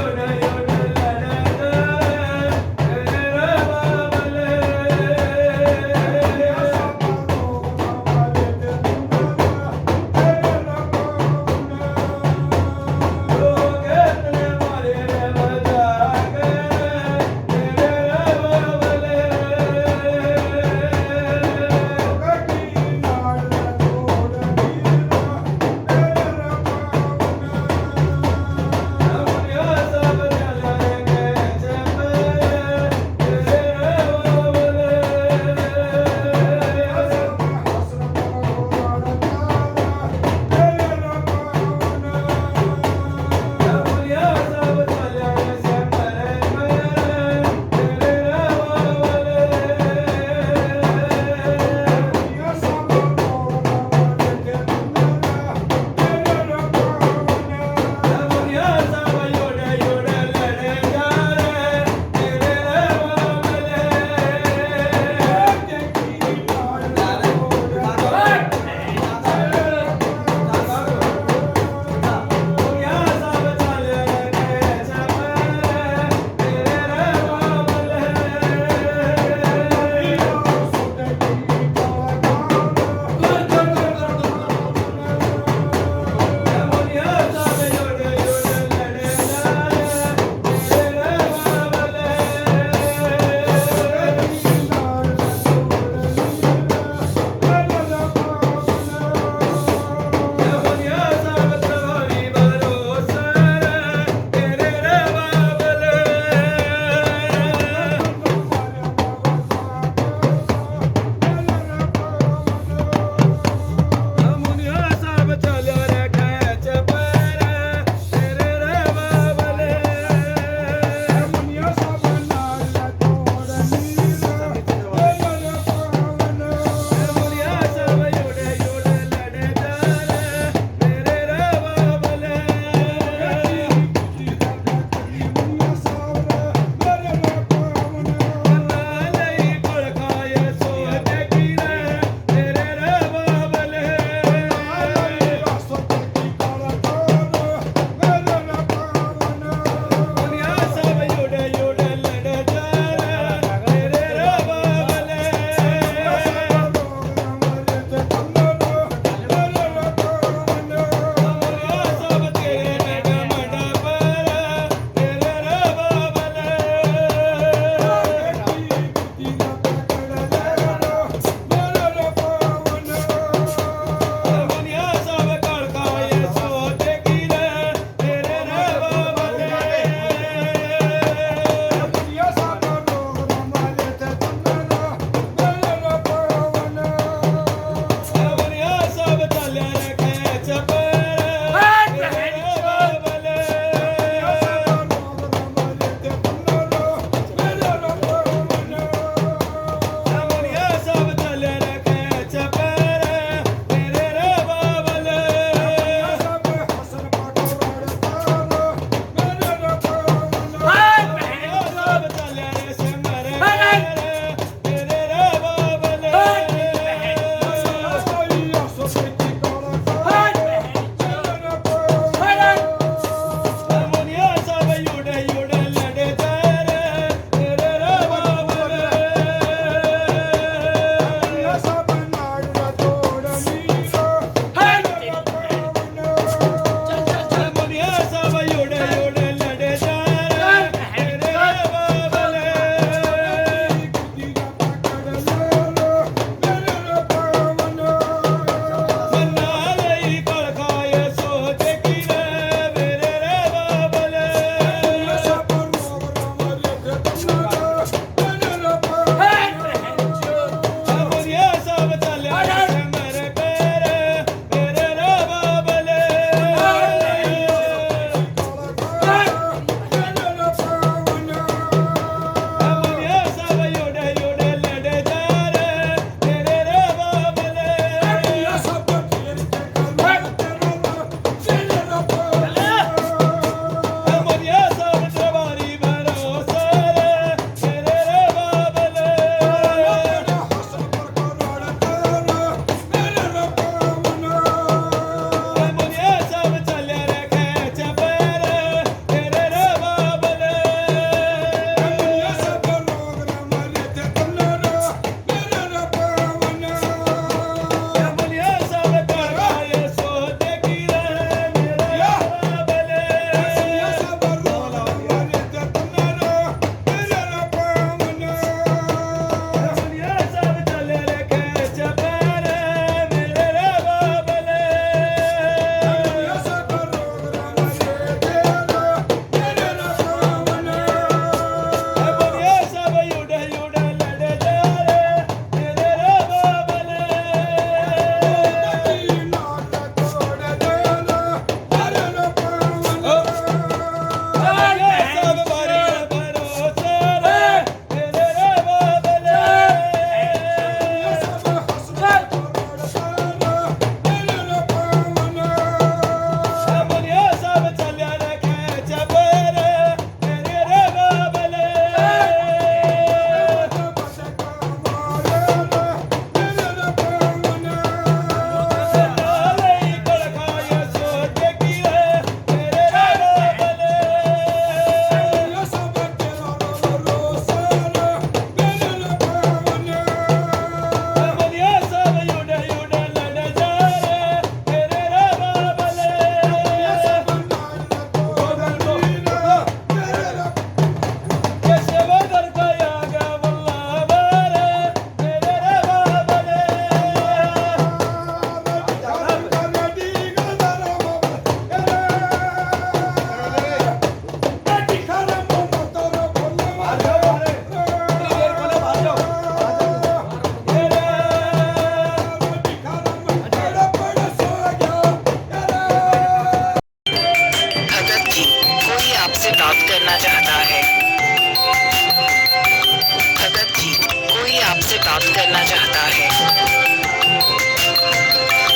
आपसे बात करना चाहता है।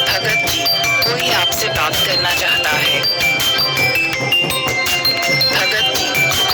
भगत जी, कोई आपसे बात करना चाहता है।